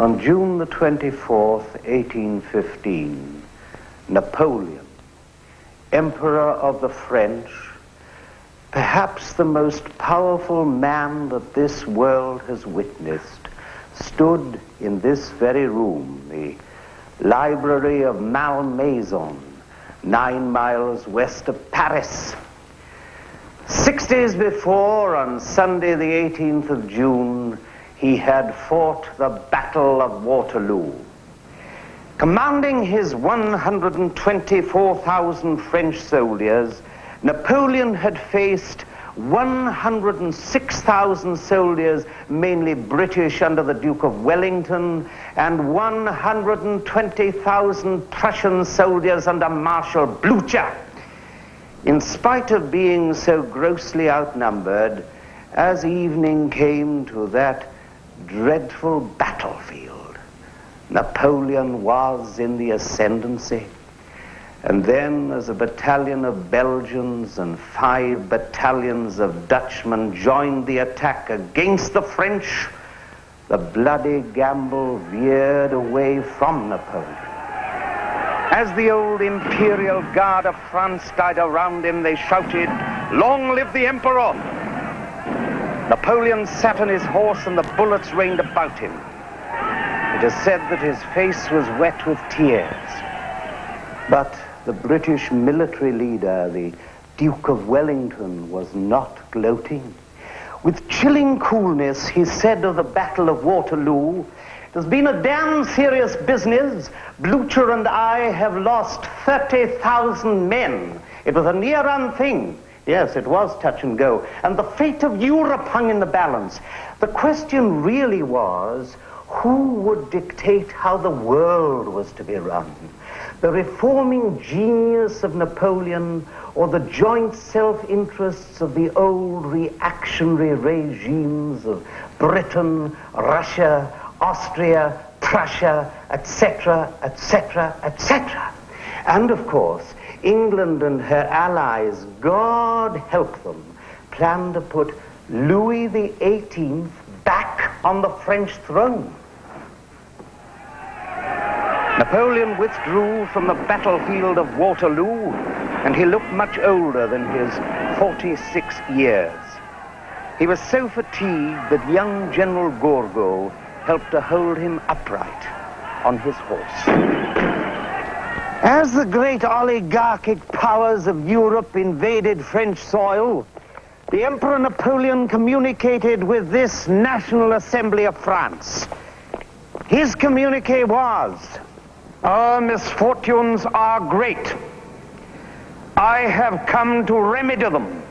On June the 24th, 1815, Napoleon, Emperor of the French, perhaps the most powerful man that this world has witnessed, stood in this very room, the library of Malmaison, 9 miles west of Paris. 6 days before, on Sunday the 18th of June, he had fought the Battle of Waterloo. Commanding his 124,000 French soldiers, Napoleon had faced 106,000 soldiers, mainly British under the Duke of Wellington, and 120,000 Prussian soldiers under Marshal Blucher. In spite of being so grossly outnumbered, as evening came to that dreadful battlefield, Napoleon was in the ascendancy. And then, as a battalion of Belgians and 5 battalions of Dutchmen joined the attack against the French, the bloody gamble veered away from Napoleon. As the old Imperial Guard of France died around him, they shouted, "Long live the Emperor!" Napoleon sat on his horse and the bullets rained about him. It is said that his face was wet with tears. But the British military leader, the Duke of Wellington, was not gloating. With chilling coolness, he said of the Battle of Waterloo, "It has been a damn serious business. Blucher and I have lost 30,000 men. It was a near-run thing." Yes, it was touch and go. And the fate of Europe hung in the balance. The question really was, who would dictate how the world was to be run? The reforming genius of Napoleon, or the joint self-interests of the old reactionary regimes of Britain, Russia, Austria, Prussia, etc., etc., etc. And of course, England and her allies, God help them, planned to put Louis XVIII back on the French throne. Napoleon withdrew from the battlefield of Waterloo, and he looked much older than his 46 years. He was so fatigued that young General Gourgaud helped to hold him upright on his horse. As the great oligarchic powers of Europe invaded French soil, the Emperor Napoleon communicated with this National Assembly of France. His communique was, "Our misfortunes are great. I have come to remedy them.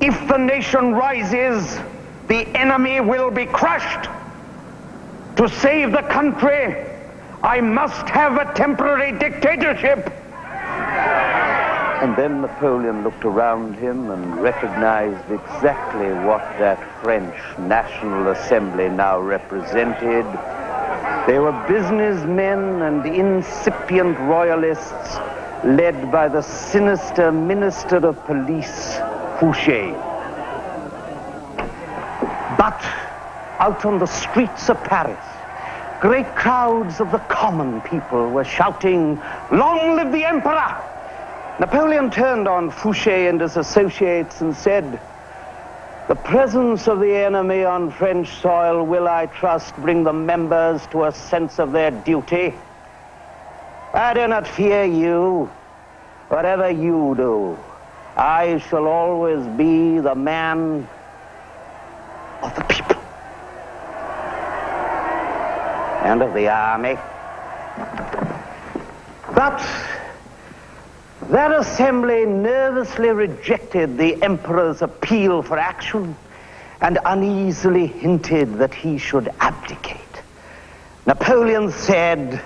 If the nation rises, the enemy will be crushed. To save the country, I must have a temporary dictatorship." And then Napoleon looked around him and recognized exactly what that French National Assembly now represented. They were businessmen and incipient royalists led by the sinister Minister of Police, Fouché. But out on the streets of Paris, great crowds of the common people were shouting, "Long live the Emperor!" Napoleon turned on Fouché and his associates and said, "The presence of the enemy on French soil will, I trust, bring the members to a sense of their duty. I do not fear you. Whatever you do, I shall always be the man of the people and of the army." But that assembly nervously rejected the emperor's appeal for action and uneasily hinted that he should abdicate. Napoleon said,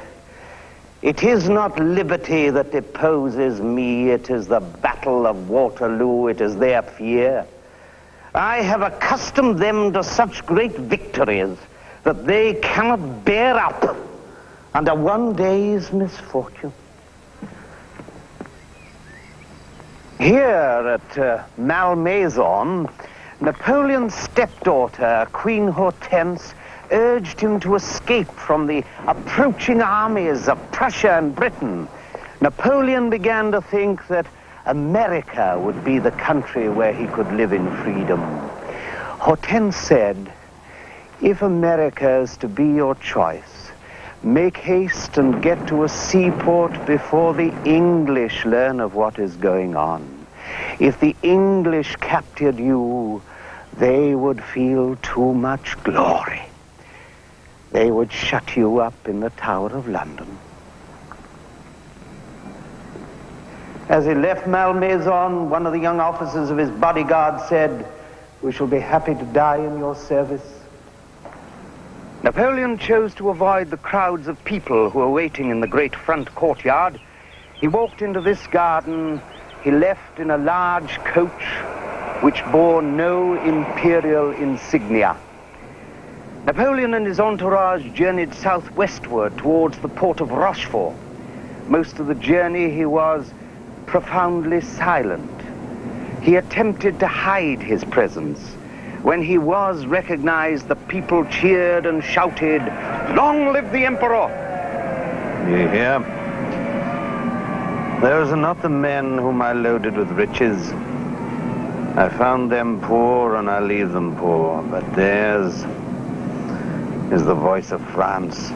"It is not liberty that deposes me, it is the Battle of Waterloo, it is their fear. I have accustomed them to such great victories that they cannot bear up under one day's misfortune." Here at Malmaison, Napoleon's stepdaughter, Queen Hortense, urged him to escape from the approaching armies of Prussia and Britain, Napoleon began to think that America would be the country where he could live in freedom. Hortense said, "If America is to be your choice, make haste and get to a seaport before the English learn of what is going on. If the English captured you, they would feel too much glory. They would shut you up in the Tower of London." As he left Malmaison, one of the young officers of his bodyguard said, "We shall be happy to die in your service." Napoleon chose to avoid the crowds of people who were waiting in the great front courtyard. He walked into this garden. He left in a large coach which bore no imperial insignia. Napoleon and his entourage journeyed southwestward towards the port of Rochefort. Most of the journey he was profoundly silent. He attempted to hide his presence. When he was recognized, the people cheered and shouted, "Long live the Emperor!" You hear? Those are not the men whom I loaded with riches. I found them poor and I leave them poor, but theirs is the voice of France.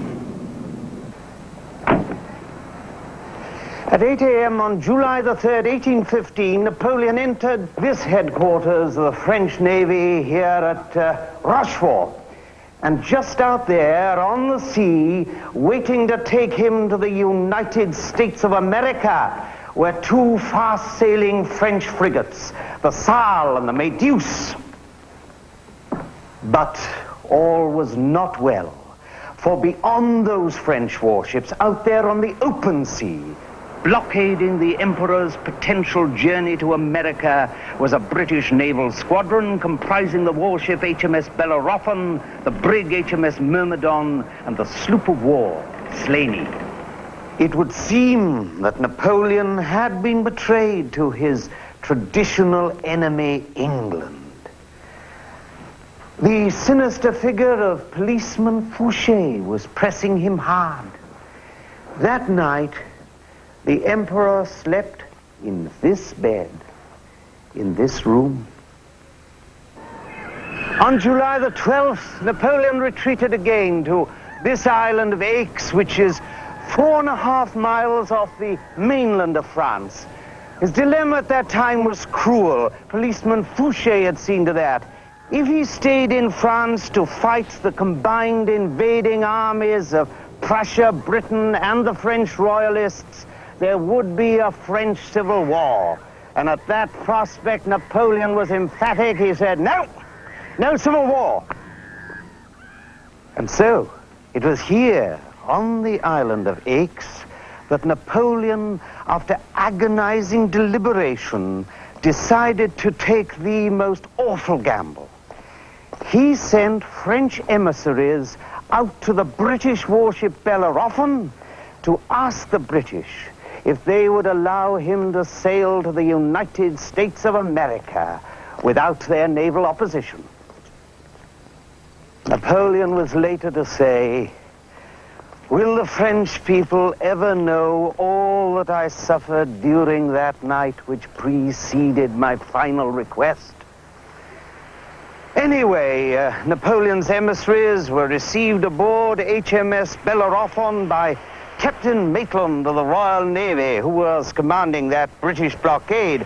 At 8 a.m. on July the 3rd, 1815, Napoleon entered this headquarters of the French Navy here at Rochefort. And just out there on the sea, waiting to take him to the United States of America, were two fast-sailing French frigates, the Salle and the Méduse. But all was not well, for beyond those French warships, out there on the open sea, blockading the Emperor's potential journey to America, was a British naval squadron comprising the warship HMS Bellerophon, the brig HMS Myrmidon, and the sloop of war Slaney. It would seem that Napoleon had been betrayed to his traditional enemy, England. The sinister figure of policeman Fouché was pressing him hard. That night, the Emperor slept in this bed, in this room. On July the 12th, Napoleon retreated again to this island of Aix, which is 4.5 miles off the mainland of France. His dilemma at that time was cruel. Policeman Fouché had seen to that. If he stayed in France to fight the combined invading armies of Prussia, Britain, and the French royalists, there would be a French civil war. And at that prospect, Napoleon was emphatic. He said, "No, no civil war." And so, it was here, on the island of Aix, that Napoleon, after agonizing deliberation, decided to take the most awful gamble. He sent French emissaries out to the British warship Bellerophon to ask the British if they would allow him to sail to the United States of America without their naval opposition. Napoleon was later to say, "Will the French people ever know all that I suffered during that night which preceded my final request?" Anyway, Napoleon's emissaries were received aboard HMS Bellerophon by Captain Maitland of the Royal Navy, who was commanding that British blockade.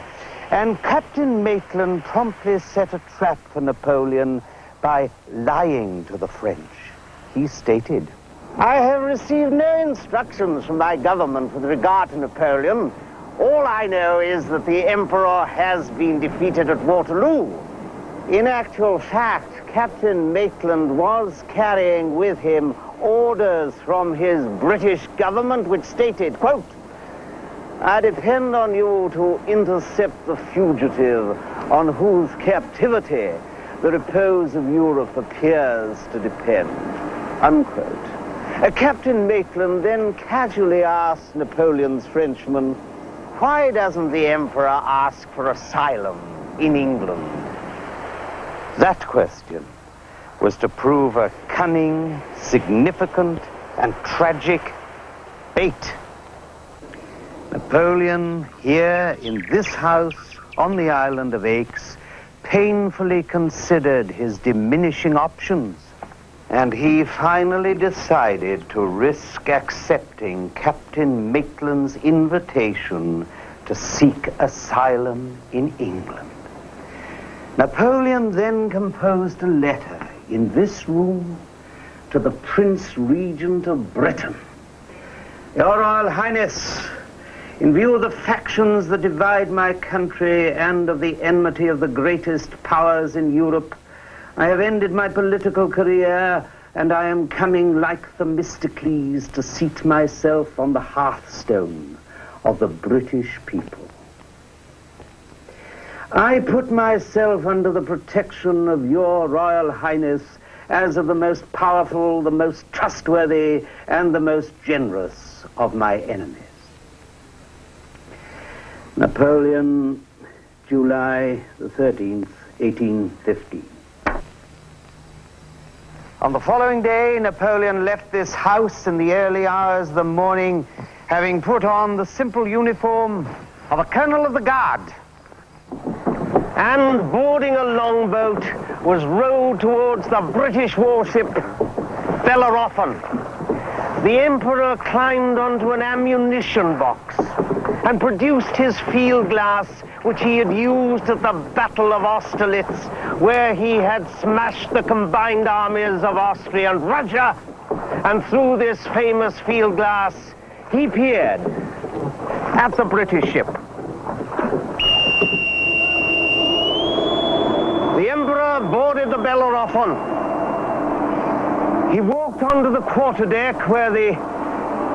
And Captain Maitland promptly set a trap for Napoleon by lying to the French. He stated, "I have received no instructions from my government with regard to Napoleon. All I know is that the Emperor has been defeated at Waterloo." In actual fact, Captain Maitland was carrying with him orders from his British government which stated, quote, "I depend on you to intercept the fugitive on whose captivity the repose of Europe appears to depend," unquote. Captain Maitland then casually asked Napoleon's Frenchman, "Why doesn't the Emperor ask for asylum in England?" That question was to prove a cunning, significant, and tragic bait. Napoleon, here in this house on the island of Aix, painfully considered his diminishing options, and he finally decided to risk accepting Captain Maitland's invitation to seek asylum in England. Napoleon then composed a letter in this room to the Prince Regent of Britain. Your Royal Highness, in view of the factions that divide my country and of the enmity of the greatest powers in Europe, I have ended my political career, and I am coming like Themistocles to seat myself on the hearthstone of the British people. I put myself under the protection of your Royal Highness as of the most powerful, the most trustworthy, and the most generous of my enemies. Napoleon, July the 13th, 1815. On the following day, Napoleon left this house in the early hours of the morning, having put on the simple uniform of a colonel of the guard, and boarding a longboat was rowed towards the British warship Bellerophon. The Emperor climbed onto an ammunition box and produced his field glass, which he had used at the Battle of Austerlitz, where he had smashed the combined armies of Austria and Russia. And through this famous field glass, he peered at the British ship. The Emperor boarded the Bellerophon. He walked onto the quarterdeck where the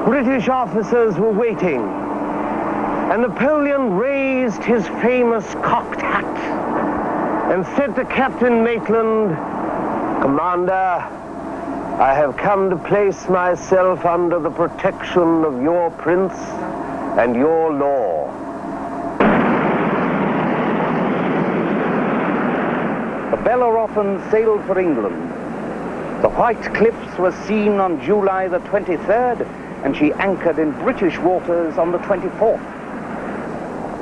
British officers were waiting, and Napoleon raised his famous cocked hat and said to Captain Maitland, "Commander, I have come to place myself under the protection of your prince and your law." The Bellerophon sailed for England. The White Cliffs were seen on July the 23rd, and she anchored in British waters on the 24th.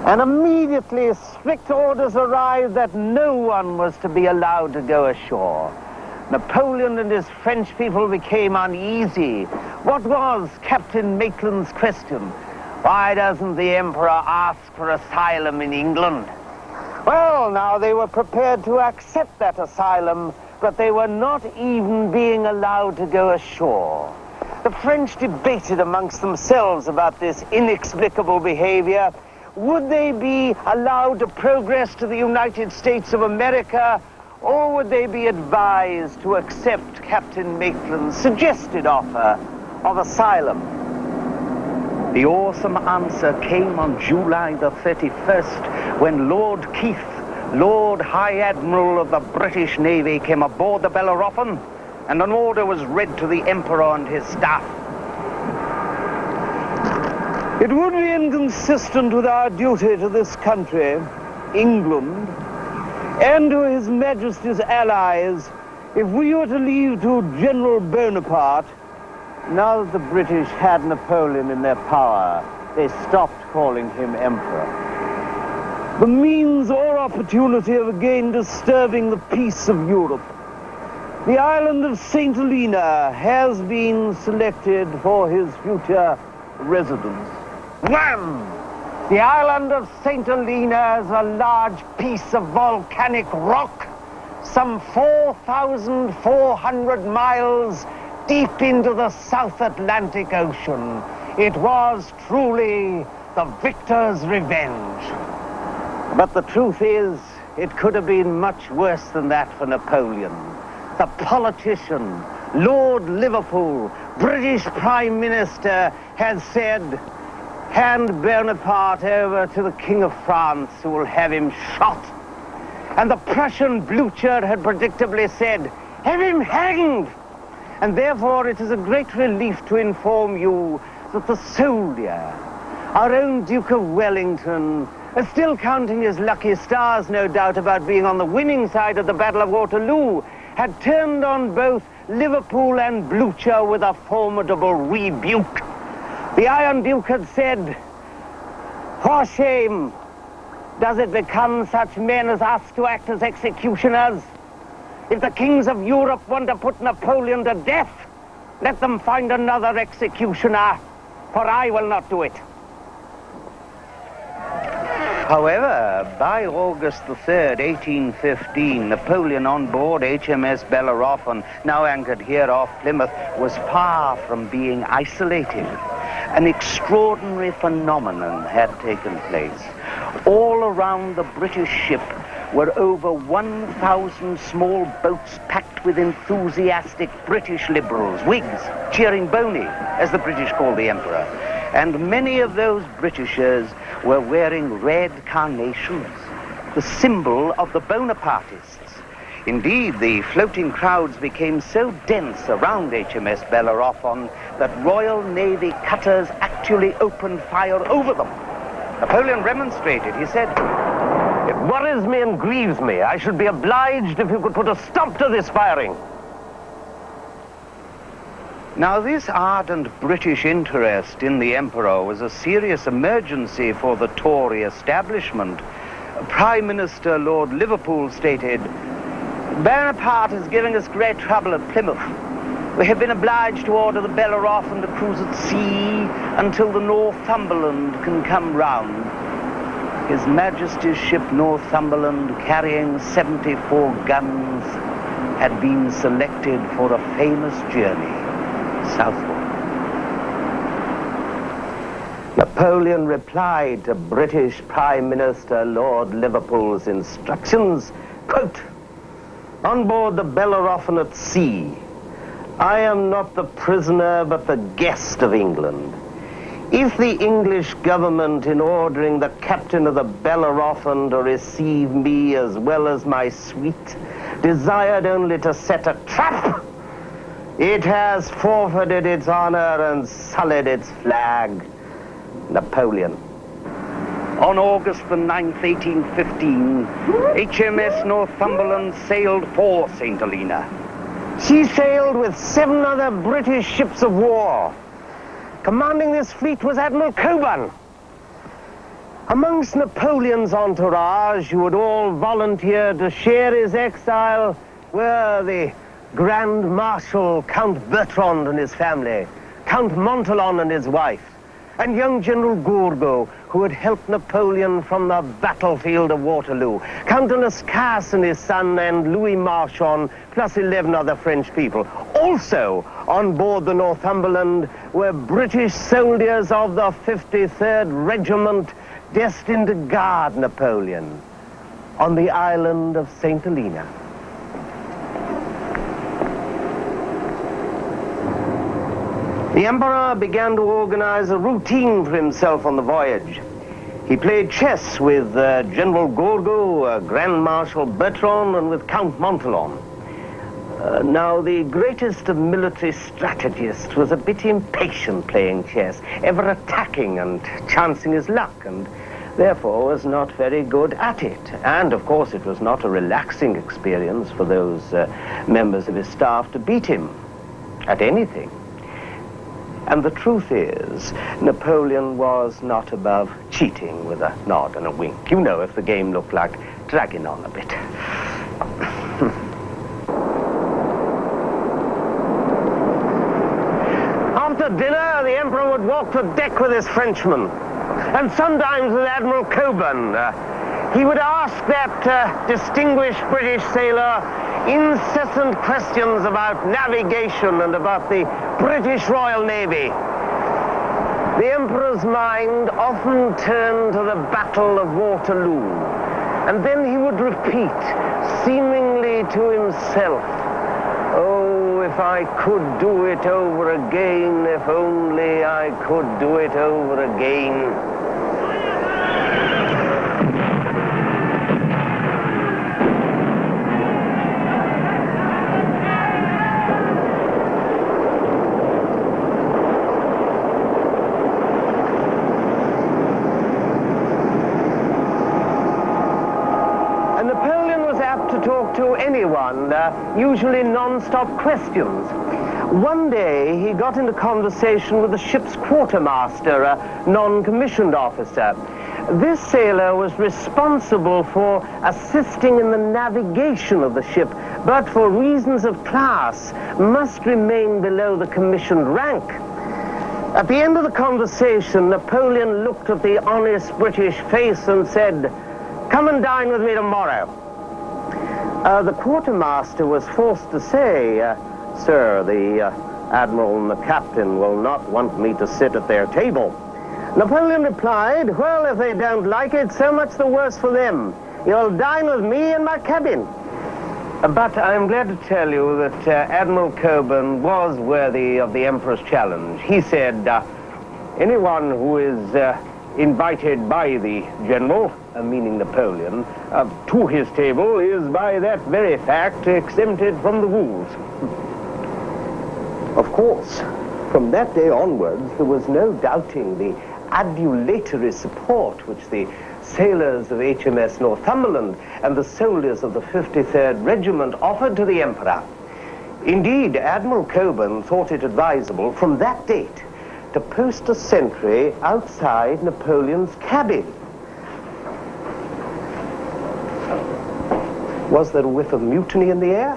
And immediately strict orders arrived that no one was to be allowed to go ashore. Napoleon and his French people became uneasy. What was Captain Maitland's question? Why doesn't the Emperor ask for asylum in England? Well, now they were prepared to accept that asylum, but they were not even being allowed to go ashore. The French debated amongst themselves about this inexplicable behavior. Would they be allowed to progress to the United States of America, or would they be advised to accept Captain Maitland's suggested offer of asylum? The awesome answer came on July the 31st, when Lord Keith, Lord High Admiral of the British Navy, came aboard the Bellerophon, and an order was read to the Emperor and his staff. It would be inconsistent with our duty to this country, England, and to His Majesty's allies, if we were to leave to General Bonaparte. Now that the British had Napoleon in their power, they stopped calling him Emperor. The means or opportunity of again disturbing the peace of Europe. The island of St Helena has been selected for his future residence. Wham! The island of St Helena is a large piece of volcanic rock, some 4,400 miles deep into the South Atlantic Ocean. It was truly the victor's revenge. But the truth is, it could have been much worse than that for Napoleon. The politician, Lord Liverpool, British Prime Minister, had said, hand Bonaparte over to the King of France, who will have him shot. And the Prussian Blucher had predictably said, have him hanged. And therefore it is a great relief to inform you that the soldier, our own Duke of Wellington, is still counting his lucky stars, no doubt, about being on the winning side of the Battle of Waterloo. had turned on both Liverpool and Blucher with a formidable rebuke. The Iron Duke had said, "For shame, does it become such men as us to act as executioners? If the kings of Europe want to put Napoleon to death, let them find another executioner, for I will not do it." However, by August the 3rd, 1815, Napoleon on board HMS Bellerophon, now anchored here off Plymouth, was far from being isolated. An extraordinary phenomenon had taken place. All around the British ship were over 1,000 small boats packed with enthusiastic British liberals, Whigs, cheering Boney, as the British called the Emperor. And many of those Britishers were wearing red carnations, the symbol of the Bonapartists. Indeed, the floating crowds became so dense around HMS Bellerophon that Royal Navy cutters actually opened fire over them. Napoleon remonstrated. He said, "It worries me and grieves me. I should be obliged if you could put a stop to this firing." Now, this ardent British interest in the Emperor was a serious emergency for the Tory establishment. Prime Minister Lord Liverpool stated, "Bonaparte is giving us great trouble at Plymouth. We have been obliged to order the Bellerophon to cruise at sea until the Northumberland can come round." His Majesty's ship Northumberland, carrying 74 guns, had been selected for a famous journey southward. Napoleon replied to British Prime Minister Lord Liverpool's instructions, quote, "On board the Bellerophon at sea, I am not the prisoner but the guest of England. If the English government, in ordering the captain of the Bellerophon to receive me as well as my suite, desired only to set a trap, it has forfeited its honor and sullied its flag." Napoleon. On August the 9th, 1815, HMS Northumberland sailed for St Helena. She sailed with 7 other British ships of war. Commanding this fleet was Admiral Cockburn. Amongst Napoleon's entourage, who had all volunteered to share his exile, were the Grand Marshal Count Bertrand and his family, Count Montholon and his wife, and young General Gourgaud, who had helped Napoleon from the battlefield of Waterloo, Count de Lescasse and his son, and Louis Marchand, plus 11 other French people. Also on board the Northumberland were British soldiers of the 53rd Regiment, destined to guard Napoleon on the island of St Helena. The Emperor began to organize a routine for himself on the voyage. He played chess with General Gourgaud, Grand Marshal Bertrand, and with Count Montholon. Now, the greatest of military strategists was a bit impatient playing chess, ever attacking and chancing his luck, and therefore was not very good at it. And, of course, it was not a relaxing experience for those members of his staff to beat him at anything. And the truth is, Napoleon was not above cheating with a nod and a wink. You know, if the game looked like dragging on a bit. After dinner, the Emperor would walk the deck with his Frenchmen, and sometimes with Admiral Cockburn. He would ask that distinguished British sailor incessant questions about navigation and about the British Royal Navy. The Emperor's mind often turned to the Battle of Waterloo, and then he would repeat, seemingly to himself, "Oh, if I could do it over again, if only I could do it over again." to talk to anyone, usually non-stop questions. One day, he got into conversation with the ship's quartermaster, a non-commissioned officer. This sailor was responsible for assisting in the navigation of the ship, but for reasons of class, must remain below the commissioned rank. At the end of the conversation, Napoleon looked at the honest British face and said, "Come and dine with me tomorrow." The quartermaster was forced to say, "Sir, the admiral and the captain will not want me to sit at their table." Napoleon replied, "Well, if they don't like it, so much the worse for them. You'll dine with me in my cabin." But I'm glad to tell you that Admiral Cockburn was worthy of the Emperor's challenge. He said, anyone who is invited by the general, meaning Napoleon, to his table is by that very fact exempted from the rules. Of course, from that day onwards, there was no doubting the adulatory support which the sailors of HMS Northumberland and the soldiers of the 53rd Regiment offered to the Emperor. Indeed, Admiral Cockburn thought it advisable from that date to post a sentry outside Napoleon's cabin. Was there a whiff of mutiny in the air?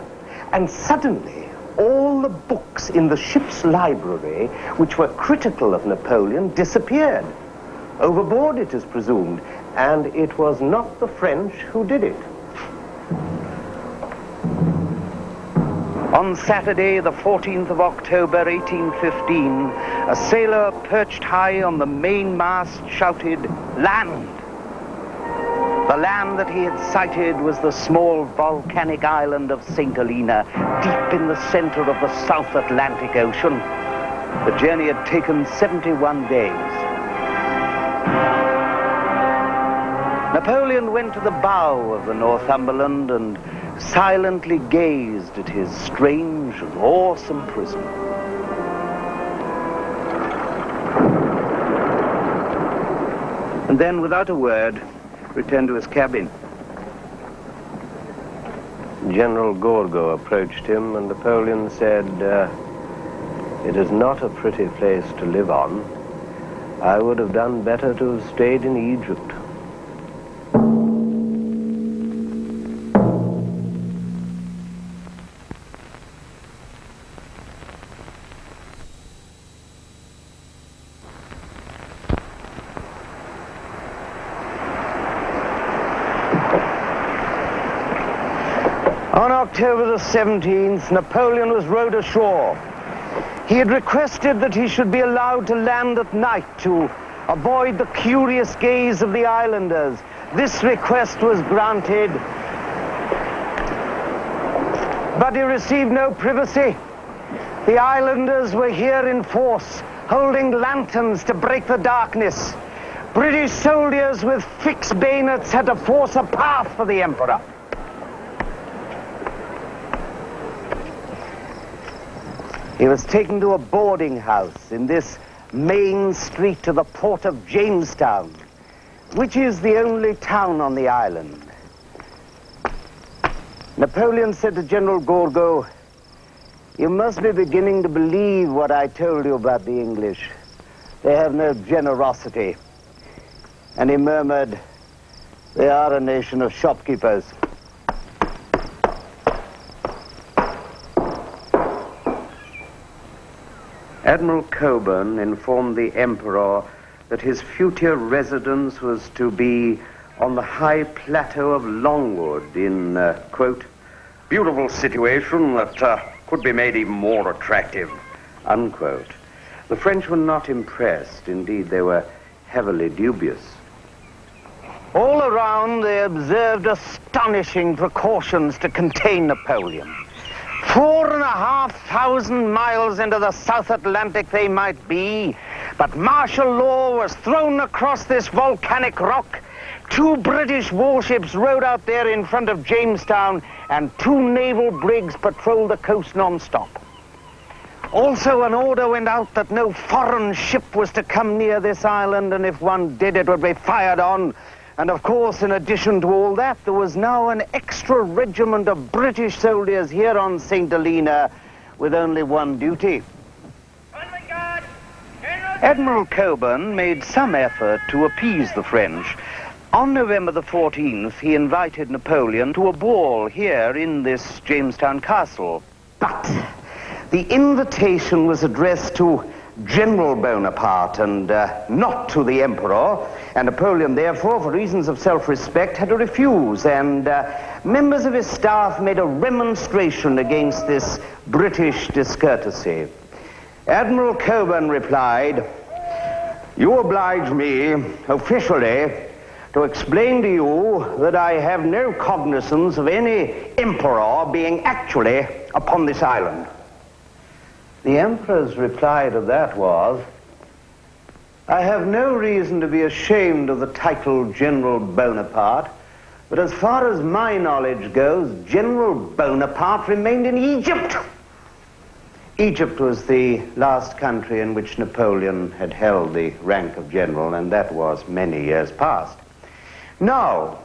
And suddenly, all the books in the ship's library which were critical of Napoleon disappeared. Overboard, it is presumed, and it was not the French who did it. On Saturday, the 14th of October, 1815, a sailor perched high on the mainmast shouted, "Land!" The land that he had sighted was the small volcanic island of St Helena, deep in the center of the South Atlantic Ocean. The journey had taken 71 days. Napoleon went to the bow of the Northumberland and silently gazed at his strange and awesome prison. And then, without a word, returned to his cabin. General Gourgaud approached him, and Napoleon said, "It is not a pretty place to live on. I would have done better to have stayed in Egypt." On October the 17th, Napoleon was rowed ashore. He had requested that he should be allowed to land at night to avoid the curious gaze of the islanders. This request was granted, but he received no privacy. The islanders were here in force, holding lanterns to break the darkness. British soldiers with fixed bayonets had to force a path for the Emperor. He was taken to a boarding house in this main street of the port of Jamestown, which is the only town on the island. Napoleon said to General Gourgaud, "You must be beginning to believe what I told you about the English. They have no generosity." And he murmured, "They are a nation of shopkeepers." Admiral Cockburn informed the Emperor that his future residence was to be on the high plateau of Longwood in, quote, "beautiful situation that could be made even more attractive," unquote. The French were not impressed. Indeed, they were heavily dubious. All around, they observed astonishing precautions to contain Napoleon. 4,500 miles into the South Atlantic they might be, but martial law was thrown across this volcanic rock. 2 British warships rode out there in front of Jamestown, and 2 naval brigs patrolled the coast non-stop. Also, an order went out that no foreign ship was to come near this island, and if one did, it would be fired on. And of course, in addition to all that, there was now an extra regiment of British soldiers here on St Helena with only one duty. Admiral Cockburn made some effort to appease the French. On November the 14th, he invited Napoleon to a ball here in this Jamestown castle. But the invitation was addressed to General Bonaparte and not to the Emperor, and Napoleon, therefore, for reasons of self-respect, had to refuse, and members of his staff made a remonstration against this British discourtesy. Admiral Cockburn replied, "You oblige me officially to explain to you that I have no cognizance of any emperor being actually upon this island." The emperor's reply to that was, "I have no reason to be ashamed of the title General Bonaparte, but as far as my knowledge goes, General Bonaparte remained in Egypt." Egypt was the last country in which Napoleon had held the rank of general, and that was many years past. Now,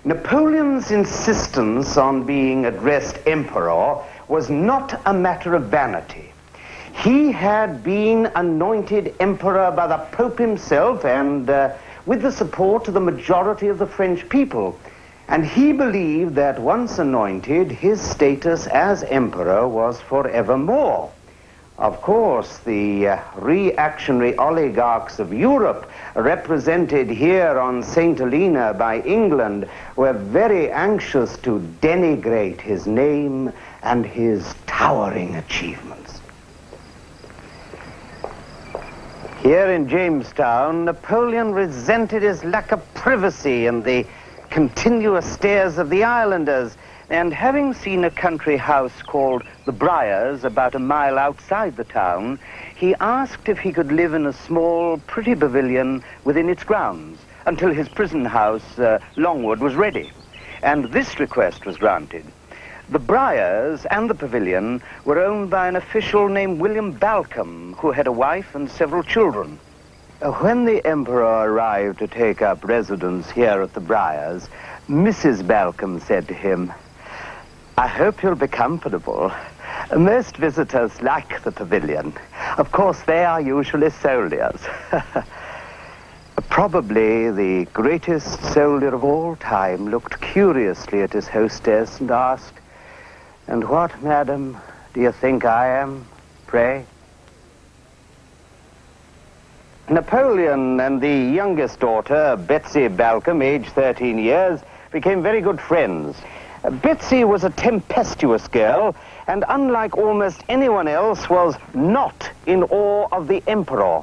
Napoleon's insistence on being addressed emperor was not a matter of vanity. He had been anointed emperor by the Pope himself and with the support of the majority of the French people. And he believed that once anointed, his status as emperor was forevermore. Of course, the reactionary oligarchs of Europe, represented here on St Helena by England, were very anxious to denigrate his name and his towering achievements. Here in Jamestown, Napoleon resented his lack of privacy and the continuous stares of the islanders, and having seen a country house called the Briars about a mile outside the town, he asked if he could live in a small, pretty pavilion within its grounds until his prison house, Longwood, was ready. And this request was granted. The Briars and the pavilion were owned by an official named William Balcom, who had a wife and several children. When the emperor arrived to take up residence here at the Briars, Mrs. Balcom said to him, "I hope you'll be comfortable. Most visitors like the pavilion. Of course, they are usually soldiers." Probably the greatest soldier of all time looked curiously at his hostess and asked, "And what, madam, do you think I am, pray?" Napoleon and the youngest daughter, Betsy Balcom, aged 13 years, became very good friends. Betsy was a tempestuous girl, and unlike almost anyone else, was not in awe of the emperor.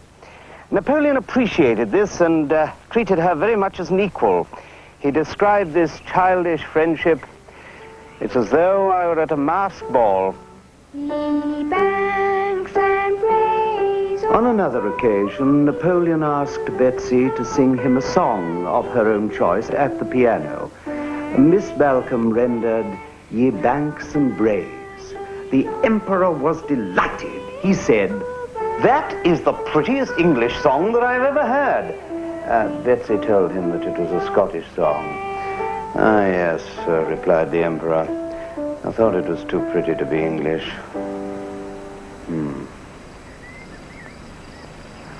Napoleon appreciated this and treated her very much as an equal. He described this childish friendship, "It's as though I were at a masked ball." On another occasion, Napoleon asked Betsy to sing him a song of her own choice at the piano. Miss Balcom rendered, "Ye banks and braes." The emperor was delighted. He said, "That is the prettiest English song that I've ever heard." Betsy told him that it was a Scottish song. "Ah, yes," replied the emperor. "I thought it was too pretty to be English."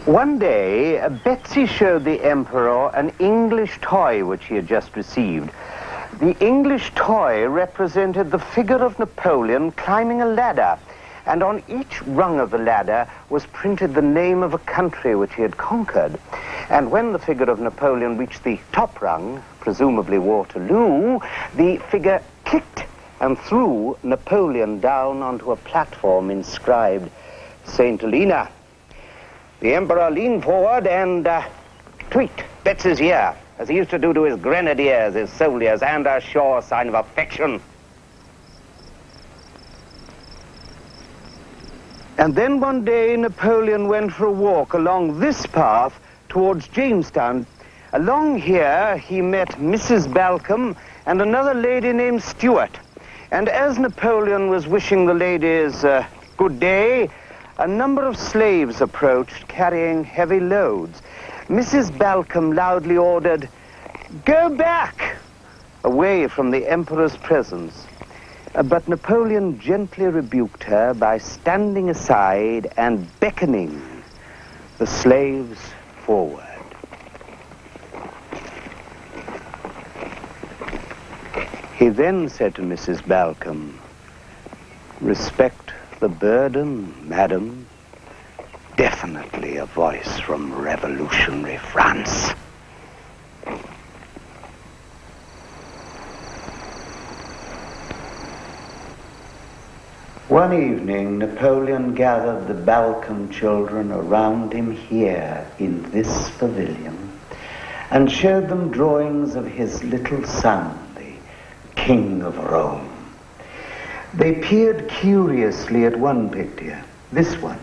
One day, Betsy showed the emperor an English toy which he had just received. The English toy represented the figure of Napoleon climbing a ladder, and on each rung of the ladder was printed the name of a country which he had conquered. And when the figure of Napoleon reached the top rung, presumably Waterloo, the figure clicked and threw Napoleon down onto a platform inscribed St Helena. The emperor leaned forward and tweaked Betsy's ear, as he used to do to his grenadiers, his soldiers, and a sure sign of affection. And then one day Napoleon went for a walk along this path towards Jamestown. Along here he met Mrs. Balcom and another lady named Stewart. And as Napoleon was wishing the ladies good day, a number of slaves approached carrying heavy loads. Mrs. Balcom loudly ordered, Go back! Away from the emperor's presence. But Napoleon gently rebuked her by standing aside and beckoning the slaves forward. He then said to Mrs. Balcom, "Respect the burden, madam. Definitely a voice from revolutionary France." One evening, Napoleon gathered the Balcom children around him here in this pavilion and showed them drawings of his little son, the King of Rome. They peered curiously at one picture, this one,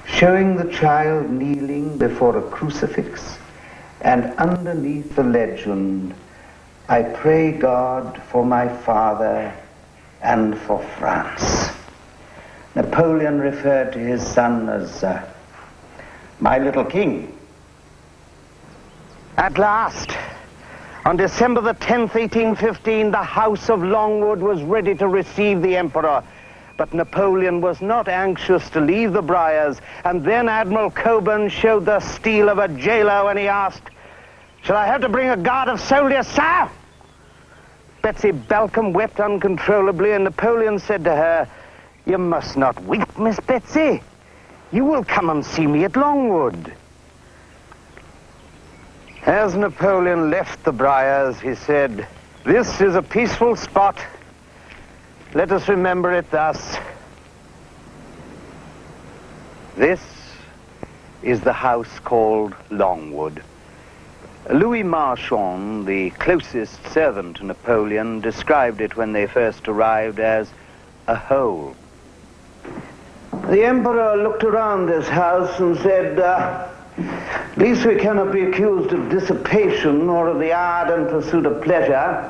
showing the child kneeling before a crucifix, and underneath the legend, "I pray God for my father and for France." Napoleon referred to his son as my little king. At last, on December the 10th, 1815, the House of Longwood was ready to receive the emperor. But Napoleon was not anxious to leave the briars, and then Admiral Cockburn showed the steel of a jailer when he asked, "Shall I have to bring a guard of soldiers, sir?" Betsy Balcom wept uncontrollably, and Napoleon said to her, "You must not weep, Miss Betsy. You will come and see me at Longwood." As Napoleon left the briars, he said, "This is a peaceful spot. Let us remember it thus. This is the house called Longwood." Louis Marchand, the closest servant to Napoleon, described it when they first arrived as a hole. The emperor looked around this house and said, "At least we cannot be accused of dissipation or of the ardent pursuit of pleasure."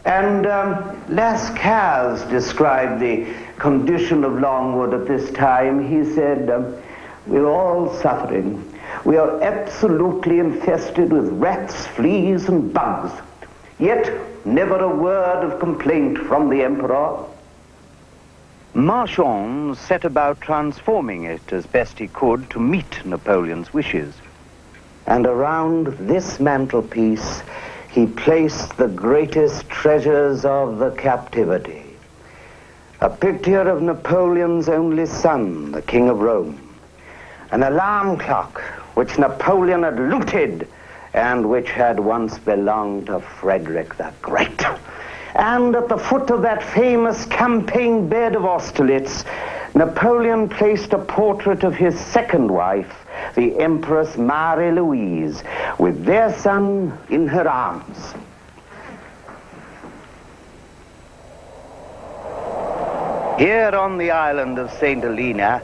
And Lascaux described the condition of Longwood at this time. He said, "We're all suffering. We are absolutely infested with rats, fleas, and bugs. Yet never a word of complaint from the emperor." Marchand set about transforming it as best he could to meet Napoleon's wishes. And around this mantelpiece, he placed the greatest treasures of the captivity. A picture of Napoleon's only son, the King of Rome. An alarm clock which Napoleon had looted and which had once belonged to Frederick the Great. And at the foot of that famous campaign bed of Austerlitz, Napoleon placed a portrait of his second wife, the Empress Marie-Louise, with their son in her arms. Here on the island of St Helena,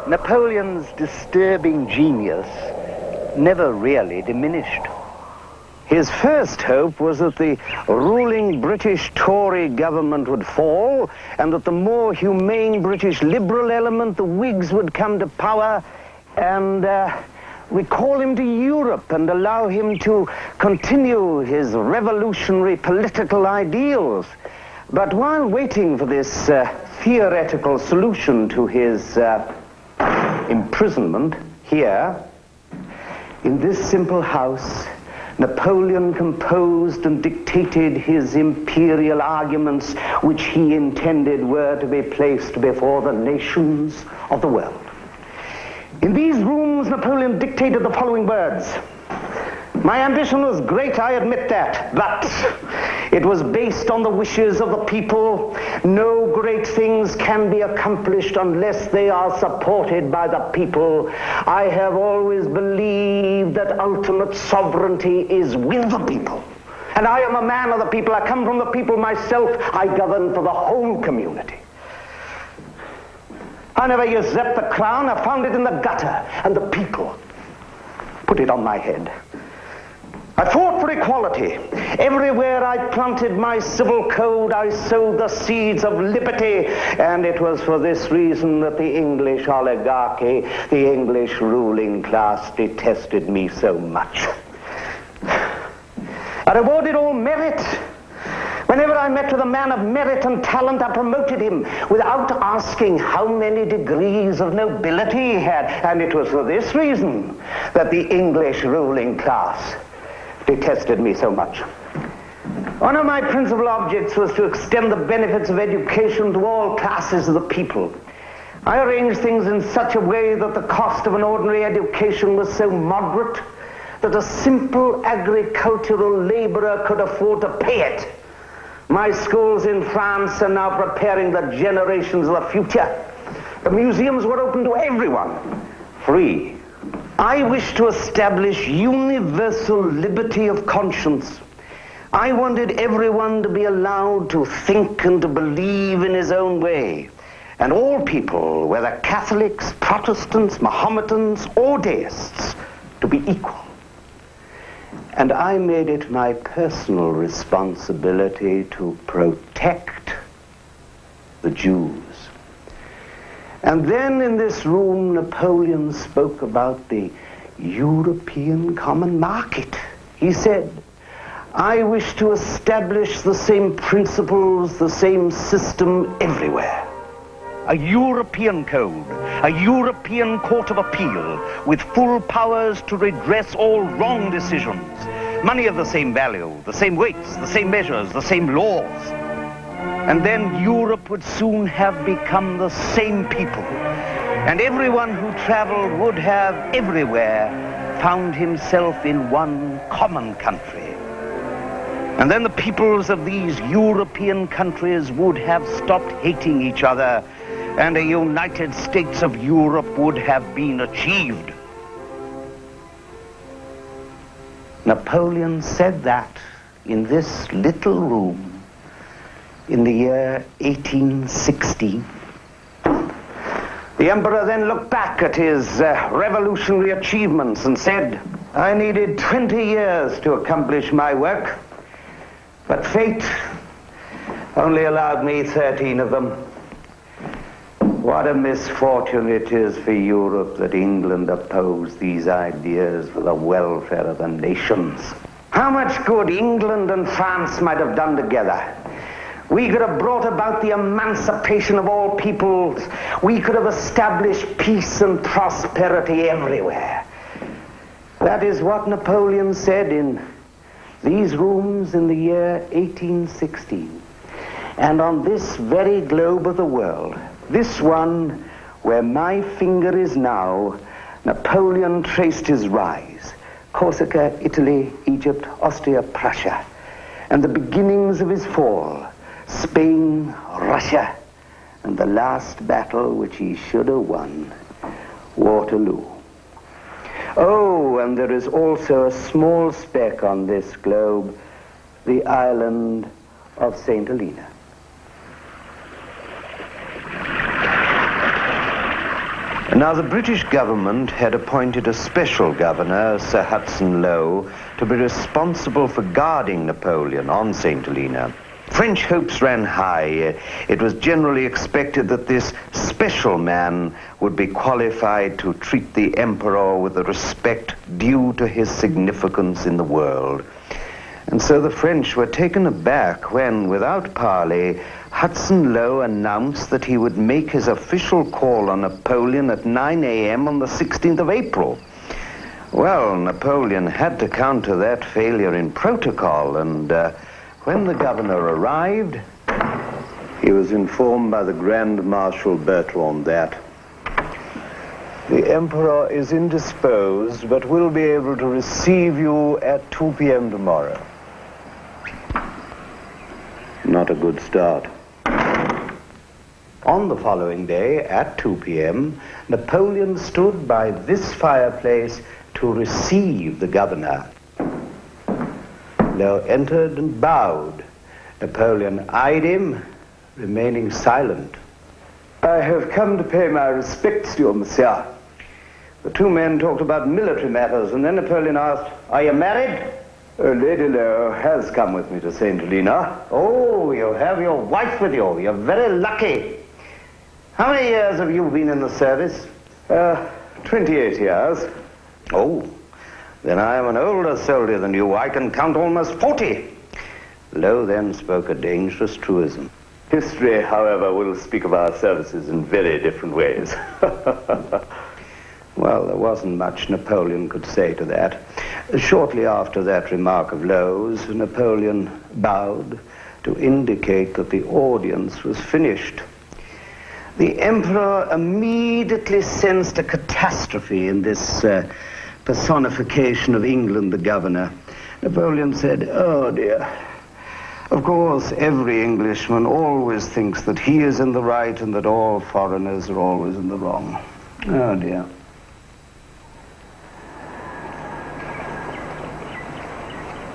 Napoleon's disturbing genius never really diminished. His first hope was that the ruling British Tory government would fall and that the more humane British liberal element, the Whigs, would come to power and recall him to Europe and allow him to continue his revolutionary political ideals. But while waiting for this theoretical solution to his imprisonment here, in this simple house, Napoleon composed and dictated his imperial arguments, which he intended were to be placed before the nations of the world. In these rooms, Napoleon dictated the following words. My ambition was great, I admit that, but it was based on the wishes of the people. No great things can be accomplished unless they are supported by the people. I have always believed that ultimate sovereignty is with the people. And I am a man of the people. I come from the people myself. I govern for the whole community. I never usurped the crown. I found it in the gutter, and the people put it on my head. I fought for equality. Everywhere I planted my civil code, I sowed the seeds of liberty, and it was for this reason that the English oligarchy, the English ruling class, detested me so much. I rewarded all merit. Whenever I met with a man of merit and talent, I promoted him without asking how many degrees of nobility he had. And it was for this reason that the English ruling class detested me so much. One of my principal objects was to extend the benefits of education to all classes of the people. I arranged things in such a way that the cost of an ordinary education was so moderate that a simple agricultural laborer could afford to pay it. My schools in France are now preparing the generations of the future. The museums were open to everyone, free. I wish to establish universal liberty of conscience. I wanted everyone to be allowed to think and to believe in his own way. And all people, whether Catholics, Protestants, Mohammedans, or deists, to be equal. And I made it my personal responsibility to protect the Jews. And then in this room, Napoleon spoke about the European common market. He said, I wish to establish the same principles, the same system everywhere. A European code, a European court of appeal with full powers to redress all wrong decisions. Money of the same value, the same weights, the same measures, the same laws. And then Europe would soon have become the same people. And everyone who traveled would have everywhere found himself in one common country. And then the peoples of these European countries would have stopped hating each other, and a United States of Europe would have been achieved. Napoleon said that in this little room in the year 1816. The emperor then looked back at his revolutionary achievements and said, I needed 20 years to accomplish my work, but fate only allowed me 13 of them. What a misfortune it is for Europe that England opposed these ideas for the welfare of the nations. How much good England and France might have done together. We could have brought about the emancipation of all peoples. We could have established peace and prosperity everywhere. That is what Napoleon said in these rooms in the year 1816. And on this very globe of the world, this one where my finger is now, Napoleon traced his rise. Corsica, Italy, Egypt, Austria, Prussia. And the beginnings of his fall, Spain, Russia, and the last battle which he should have won, Waterloo. Oh, and there is also a small speck on this globe, the island of St Helena. Now, the British government had appointed a special governor, Sir Hudson Lowe, to be responsible for guarding Napoleon on St Helena. French hopes ran high. It was generally expected that this special man would be qualified to treat the emperor with the respect due to his significance in the world. And so the French were taken aback when, without parley, Hudson Lowe announced that he would make his official call on Napoleon at 9 a.m. on the 16th of April. Well, Napoleon had to counter that failure in protocol, and when the governor arrived, he was informed by the Grand Marshal Bertrand that the emperor is indisposed, but will be able to receive you at 2 p.m. tomorrow. Not a good start. On the following day, at 2 p.m., Napoleon stood by this fireplace to receive the governor. Lowe entered and bowed. Napoleon eyed him, remaining silent. I have come to pay my respects to you, monsieur. The two men talked about military matters, and then Napoleon asked, are you married? Lady Lowe has come with me to St Helena. Oh, you have your wife with you. You're very lucky. How many years have you been in the service? 28 years. Oh, Then I am an older soldier than you. I can count almost 40. Lowe then spoke a dangerous truism. History, however, will speak of our services in very different ways. Well, there wasn't much Napoleon could say to that. Shortly after that remark of Lowe's, Napoleon bowed to indicate that the audience was finished. The emperor immediately sensed a catastrophe in this personification of England, the governor. Napoleon said, "Oh dear. Of course, every Englishman always thinks that he is in the right and that all foreigners are always in the wrong. Oh dear."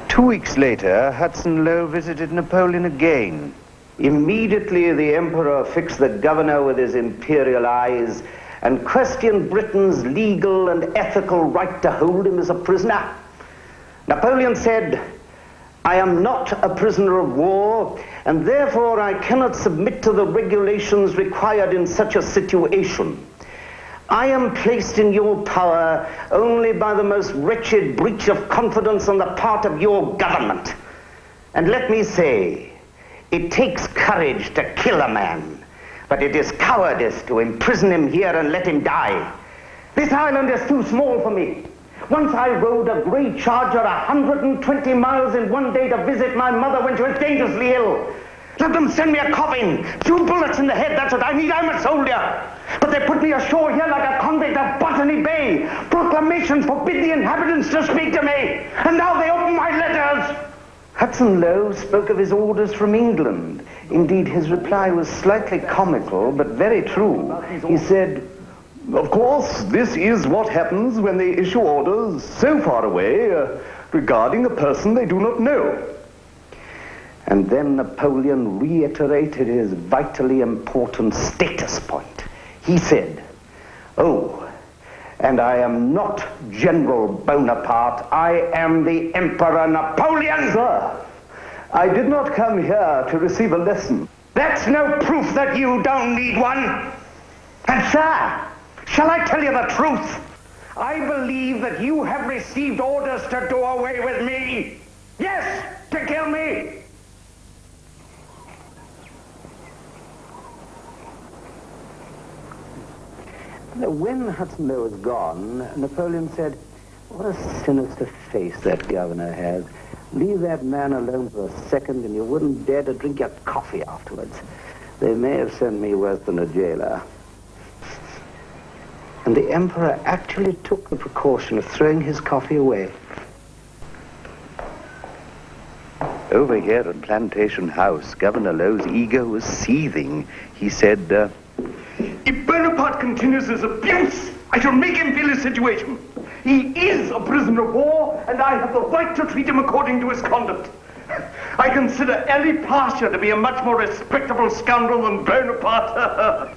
Two weeks later, Hudson Lowe visited Napoleon again. Immediately, the emperor fixed the governor with his imperial eyes and questioned Britain's legal and ethical right to hold him as a prisoner. Napoleon said, "I am not a prisoner of war, and therefore I cannot submit to the regulations required in such a situation. I am placed in your power only by the most wretched breach of confidence on the part of your government. And let me say, it takes courage to kill a man, but it is cowardice to imprison him here and let him die. This island is too small for me. Once I rode a grey charger 120 miles in one day to visit my mother when she was dangerously ill. Let them send me a coffin, 2 bullets in the head, that's what I need, I'm a soldier. But they put me ashore here like a convict of Botany Bay. Proclamations forbid the inhabitants to speak to me, and now they open my letters." Hudson Lowe spoke of his orders from England. Indeed, his reply was slightly comical, but very true. He said, Of course, this is what happens when they issue orders so far away regarding a person they do not know. And then Napoleon reiterated his vitally important status point. He said, "Oh, and I am not General Bonaparte. I am the Emperor Napoleon." Sir, I did not come here to receive a lesson. That's no proof that you don't need one. And sir, shall I tell you the truth? I believe that you have received orders to do away with me. Yes, to kill me. When Hudson Lowe was gone, Napoleon said, "What a sinister face that governor has. Leave that man alone for a second and you wouldn't dare to drink your coffee afterwards. They may have sent me worse than a jailer." And the emperor actually took the precaution of throwing his coffee away. Over here at Plantation House, Governor Lowe's ego was seething. He said, If Bonaparte continues his abuse, I shall make him feel his situation. He is a prisoner of war, and I have the right to treat him according to his conduct. I consider Ali Pasha to be a much more respectable scoundrel than Bonaparte.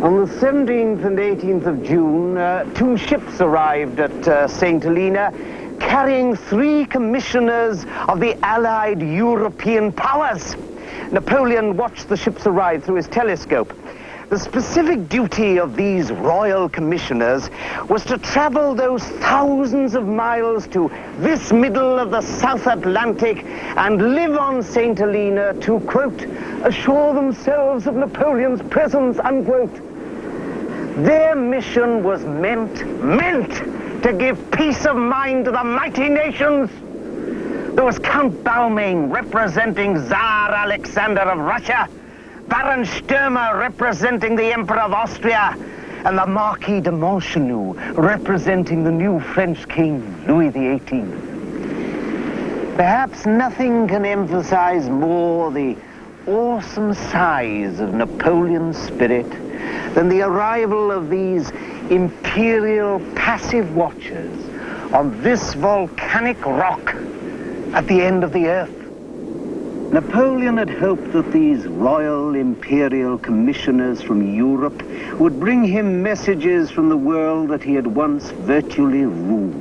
On the 17th and 18th of June, 2 ships arrived at St Helena, carrying 3 commissioners of the Allied European powers. Napoleon watched the ships arrive through his telescope. The specific duty of these royal commissioners was to travel those thousands of miles to this middle of the South Atlantic and live on St Helena to, quote, assure themselves of Napoleon's presence, unquote. Their mission was meant to give peace of mind to the mighty nations. There was Count Balmain representing Tsar Alexander of Russia, Baron Stürmer representing the Emperor of Austria, and the Marquis de Montchenu representing the new French King, Louis XVIII. Perhaps nothing can emphasize more the awesome size of Napoleon's spirit than the arrival of these imperial passive watchers on this volcanic rock at the end of the earth. Napoleon had hoped that these royal imperial commissioners from Europe would bring him messages from the world that he had once virtually ruled.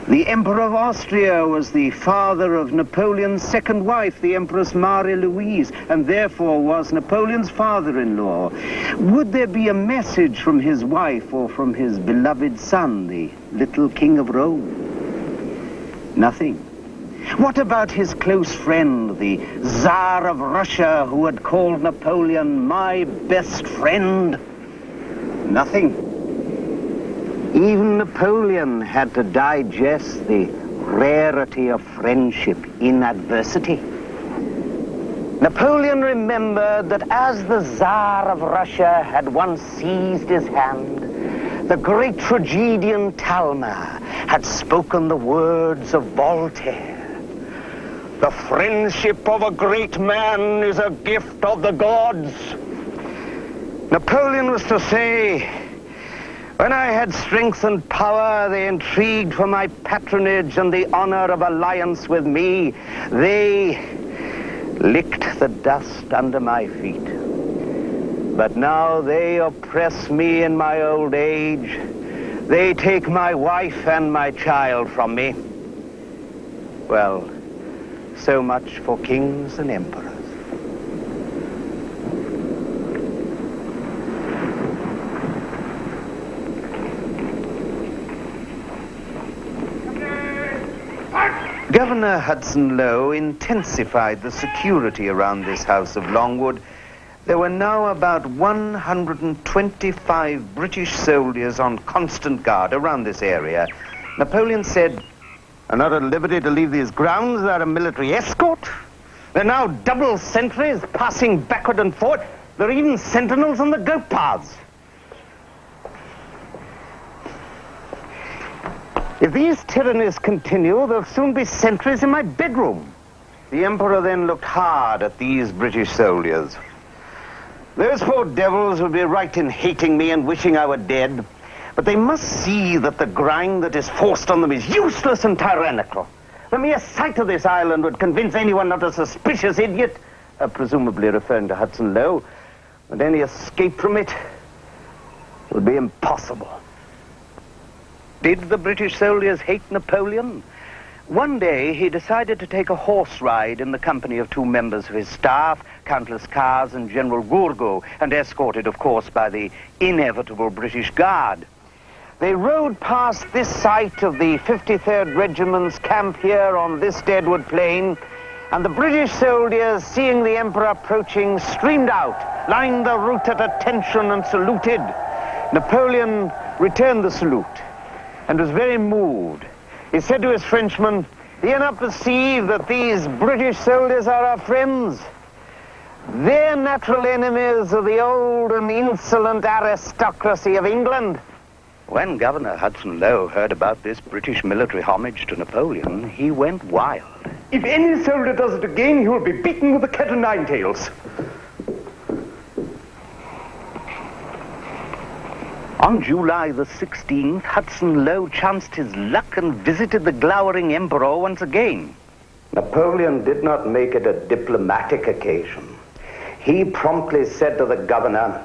The Emperor of Austria was the father of Napoleon's second wife, the Empress Marie-Louise, and therefore was Napoleon's father-in-law. Would there be a message from his wife or from his beloved son, the little King of Rome? Nothing. What about his close friend, the Tsar of Russia, who had called Napoleon my best friend? Nothing. Even Napoleon had to digest the rarity of friendship in adversity. Napoleon remembered that as the Tsar of Russia had once seized his hand, the great tragedian Talma had spoken the words of Voltaire. The friendship of a great man is a gift of the gods. Napoleon was to say, when I had strength and power, they intrigued for my patronage and the honor of alliance with me. They licked the dust under my feet. But now they oppress me in my old age. They take my wife and my child from me. Well, so much for kings and emperors. Governor Hudson Lowe intensified the security around this house of Longwood. There were now about 125 British soldiers on constant guard around this area. Napoleon said, "I'm not at liberty to leave these grounds without a military escort. There are now double sentries passing backward and forward. There are even sentinels on the goat paths. If these tyrannies continue, there'll soon be sentries in my bedroom." The Emperor then looked hard at these British soldiers. Those poor devils would be right in hating me and wishing I were dead, but they must see that the grind that is forced on them is useless and tyrannical. The mere sight of this island would convince anyone, not a suspicious idiot, presumably referring to Hudson Lowe, that any escape from it would be impossible. Did the British soldiers hate Napoleon? One day, he decided to take a horse ride in the company of two members of his staff, Countess Kars and General Gourgaud, and escorted, of course, by the inevitable British Guard. They rode past this site of the 53rd Regiment's camp here on this Deadwood Plain, and the British soldiers, seeing the Emperor approaching, streamed out, lined the route at attention and saluted. Napoleon returned the salute and was very moved. He said to his Frenchmen, "Do you not perceive that these British soldiers are our friends? They're natural enemies of the old and insolent aristocracy of England." When Governor Hudson Lowe heard about this British military homage to Napoleon, he went wild. If any soldier does it again, he will be beaten with a cat o' nine tails. On July the 16th, Hudson Lowe chanced his luck and visited the glowering emperor once again. Napoleon did not make it a diplomatic occasion. He promptly said to the governor,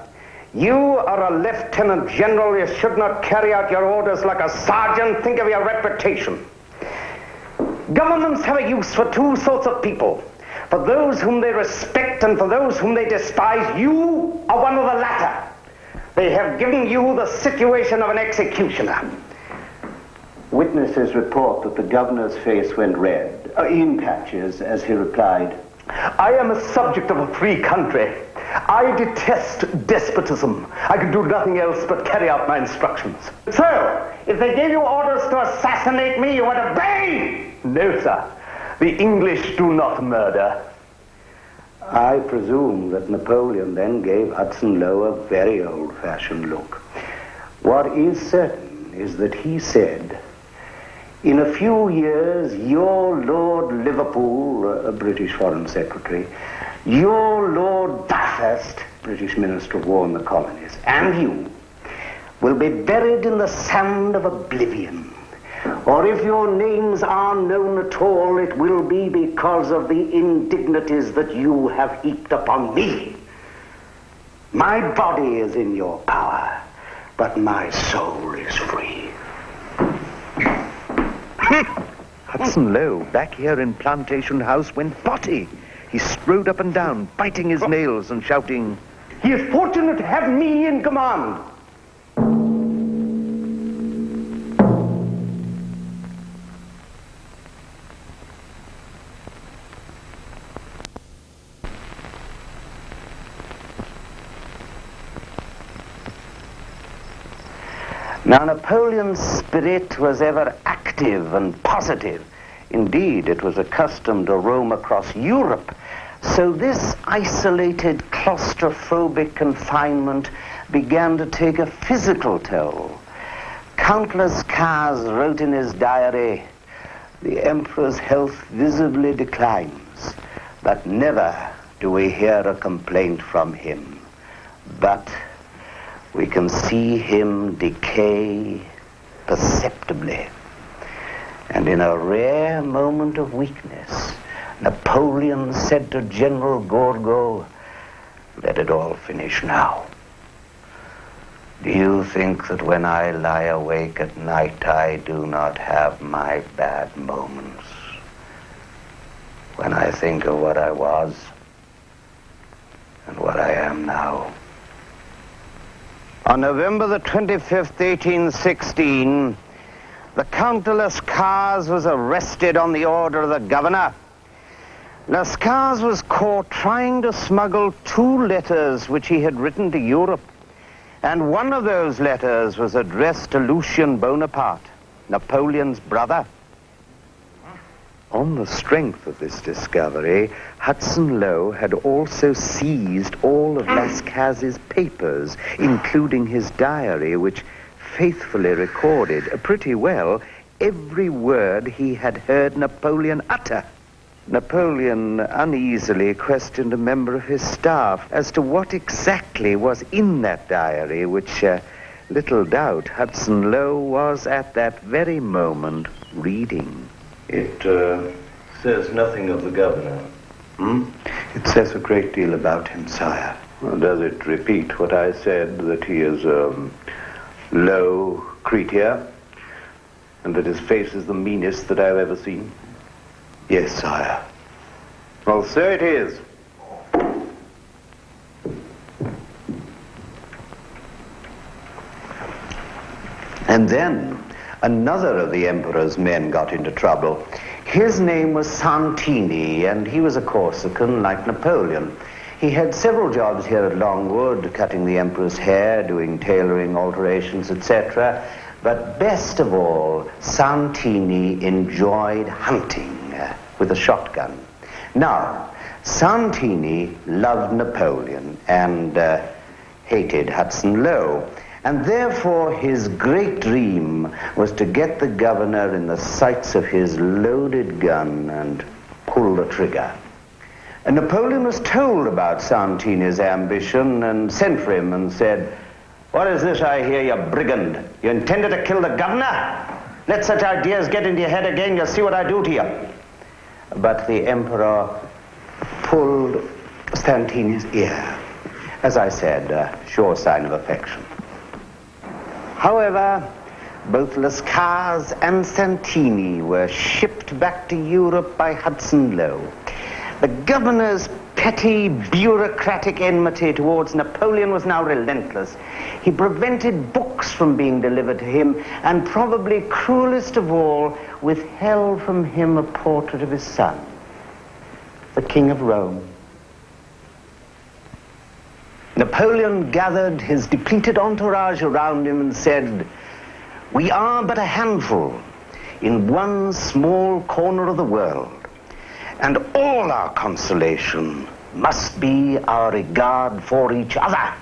"You are a lieutenant general. You should not carry out your orders like a sergeant. Think of your reputation. Governments have a use for two sorts of people. For those whom they respect and for those whom they despise. You are one of the latter. They have given you the situation of an executioner." Witnesses report that the governor's face went red, in patches, as he replied, "I am a subject of a free country. I detest despotism. I can do nothing else but carry out my instructions." "So, if they gave you orders to assassinate me, you would obey?" "No, sir. The English do not murder." I presume that Napoleon then gave Hudson Lowe a very old-fashioned look. What is certain is that he said, "In a few years, your Lord Liverpool, a British Foreign Secretary, your Lord Bathurst, British Minister of War in the Colonies, and you will be buried in the sand of oblivion. Or if your names are known at all, it will be because of the indignities that you have heaped upon me. My body is in your power, but my soul is free." Hudson Lowe, back here in Plantation House, went potty. He strode up and down, biting his nails and shouting, He is fortunate to have me in command. Now, Napoleon's spirit was ever active and positive. Indeed, it was accustomed to roam across Europe. So this isolated, claustrophobic confinement began to take a physical toll. Countless Kars wrote in his diary, "The Emperor's health visibly declines, but never do we hear a complaint from him. But we can see him decay perceptibly." And in a rare moment of weakness, Napoleon said to General Gourgaud, "Let it all finish now. Do you think that when I lie awake at night, I do not have my bad moments? When I think of what I was and what I am now." On November the 25th, 1816, the Count de Lascars was arrested on the order of the governor. Lascars was caught trying to smuggle 2 letters which he had written to Europe, and one of those letters was addressed to Lucien Bonaparte, Napoleon's brother. On the strength of this discovery, Hudson Lowe had also seized all of Lascars's papers, including his diary, which faithfully recorded, pretty well, every word he had heard Napoleon utter. Napoleon uneasily questioned a member of his staff as to what exactly was in that diary, which, little doubt, Hudson Lowe was at that very moment reading. It says nothing of the governor. It says a great deal about him, sire. Well, does it repeat what I said, that he is a low courtier, and that his face is the meanest that I've ever seen? Yes, sire. Well, so it is. And then another of the Emperor's men got into trouble. His name was Santini, and he was a Corsican like Napoleon. He had several jobs here at Longwood, cutting the Emperor's hair, doing tailoring alterations, etc. But best of all, Santini enjoyed hunting with a shotgun. Now, Santini loved Napoleon and hated Hudson Lowe. And therefore his great dream was to get the governor in the sights of his loaded gun and pull the trigger. And Napoleon was told about Santini's ambition and sent for him and said, "What is this I hear, you brigand? You intended to kill the governor? Let such ideas get into your head again, you'll see what I do to you." But the Emperor pulled Santini's ear. As I said, a sure sign of affection. However, both Lascars and Santini were shipped back to Europe by Hudson Lowe. The governor's petty bureaucratic enmity towards Napoleon was now relentless. He prevented books from being delivered to him, and probably cruelest of all, withheld from him a portrait of his son, the King of Rome. Napoleon gathered his depleted entourage around him and said, "We are but a handful in one small corner of the world, and all our consolation must be our regard for each other."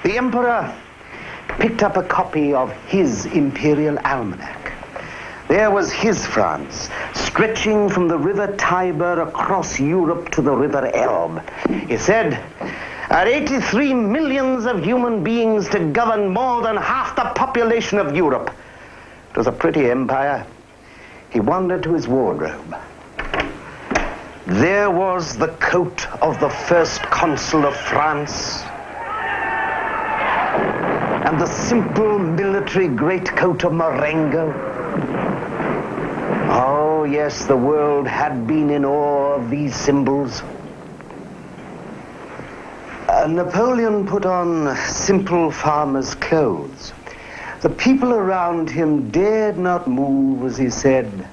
The Emperor picked up a copy of his imperial almanac. There was his France, stretching from the river Tiber across Europe to the river Elbe. He said, "Are 83 millions of human beings to govern more than half the population of Europe?" It was a pretty empire. He wandered to his wardrobe. There was the coat of the first consul of France, and the simple military greatcoat of Marengo. Oh, yes, the world had been in awe of these symbols. Napoleon put on simple farmer's clothes. The people around him dared not move as he said,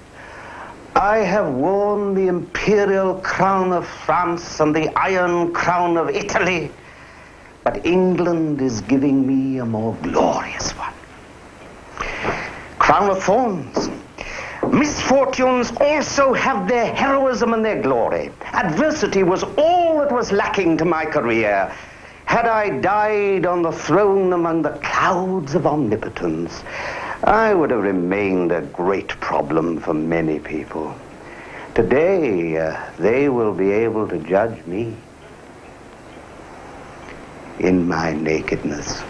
"I have worn the imperial crown of France and the iron crown of Italy, but England is giving me a more glorious one. Crown of thorns. Misfortunes also have their heroism and their glory. Adversity was all that was lacking to my career. Had I died on the throne among the clouds of omnipotence, I would have remained a great problem for many people. Today, they will be able to judge me in my nakedness."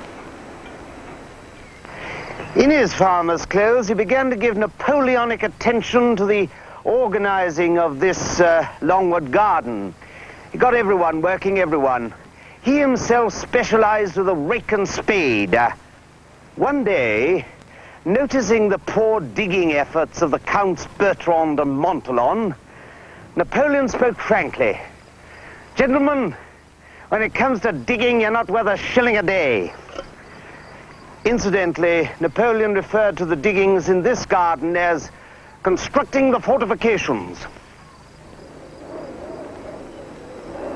In his farmer's clothes, he began to give Napoleonic attention to the organizing of this Longwood garden. He got everyone working, everyone. He himself specialized with a rake and spade. One day, noticing the poor digging efforts of the Counts Bertrand and Montholon, Napoleon spoke frankly. "Gentlemen, when it comes to digging, you're not worth a shilling a day." Incidentally, Napoleon referred to the diggings in this garden as constructing the fortifications.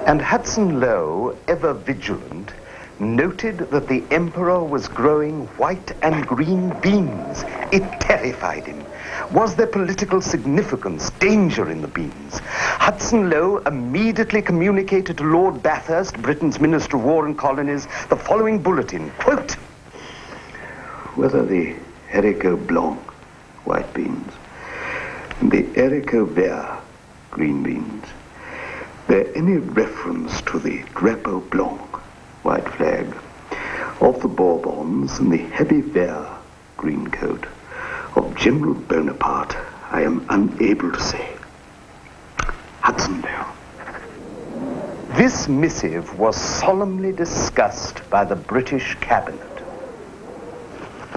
And Hudson Lowe, ever vigilant, noted that the emperor was growing white and green beans. It terrified him. Was there political significance, danger in the beans? Hudson Lowe immediately communicated to Lord Bathurst, Britain's Minister of War and Colonies, the following bulletin, quote, "Whether the haricot blanc, white beans, and the haricot vert, green beans, bear any reference to the drapeau blanc, white flag, of the Bourbons and the heavy vert, green coat, of General Bonaparte, I am unable to say." Hudson Lowe. This missive was solemnly discussed by the British cabinet.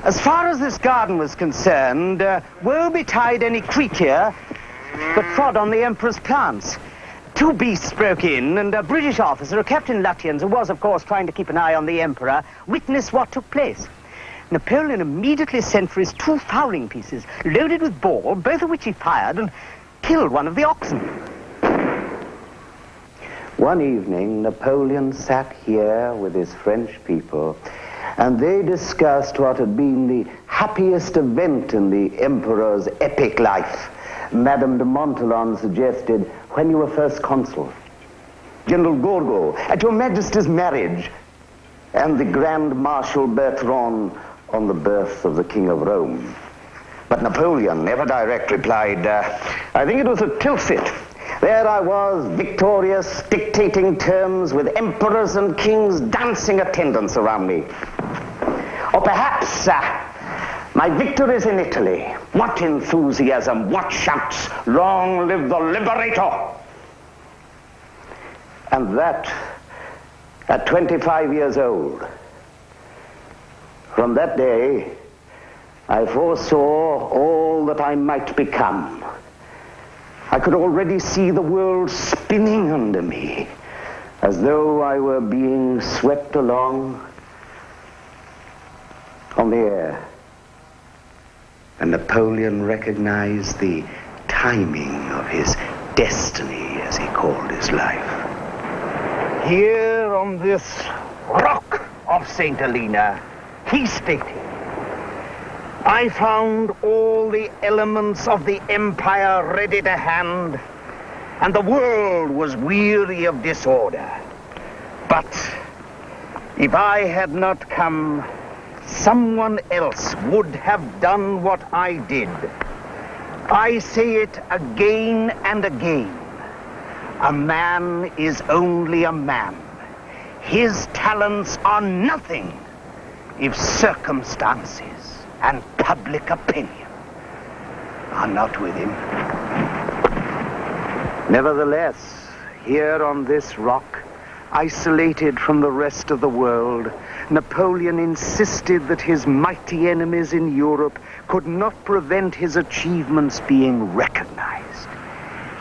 As far as this garden was concerned, woe betide any creature that trod on the emperor's plants. Two beasts broke in, and a British officer, Captain Lutyens, who was, of course, trying to keep an eye on the emperor, witnessed what took place. Napoleon immediately sent for his two fowling pieces, loaded with ball, both of which he fired, and killed one of the oxen. One evening, Napoleon sat here with his French people, and they discussed what had been the happiest event in the emperor's epic life. Madame de Montholon suggested, when you were first consul, General Gourgaud at your Majesty's marriage, and the Grand Marshal Bertrand on the birth of the King of Rome. But Napoleon, never direct, replied, I think it was a tilsit. There I was, victorious, dictating terms with emperors and kings dancing attendants around me. Or perhaps my victories in Italy. What enthusiasm, what shouts, long live the liberator! And that at 25 years old. From that day, I foresaw all that I might become. I could already see the world spinning under me, as though I were being swept along on the air. And Napoleon recognized the timing of his destiny, as he called his life. Here on this rock of St Helena, he stated, I found all the elements of the empire ready to hand, and the world was weary of disorder. But if I had not come, someone else would have done what I did. I say it again and again. A man is only a man. His talents are nothing if circumstances and public opinion are not with him. Nevertheless, here on this rock, Isolated from the rest of the world, Napoleon insisted that his mighty enemies in Europe could not prevent his achievements being recognized.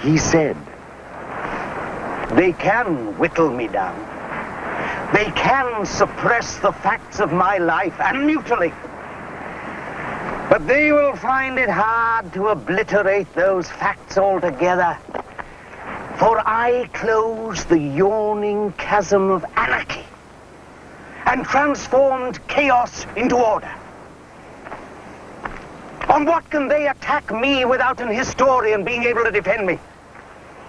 He said, "They can whittle me down. They can suppress the facts of my life and mutilate them. But they will find it hard to obliterate those facts altogether. For I closed the yawning chasm of anarchy and transformed chaos into order. On what can they attack me without an historian being able to defend me?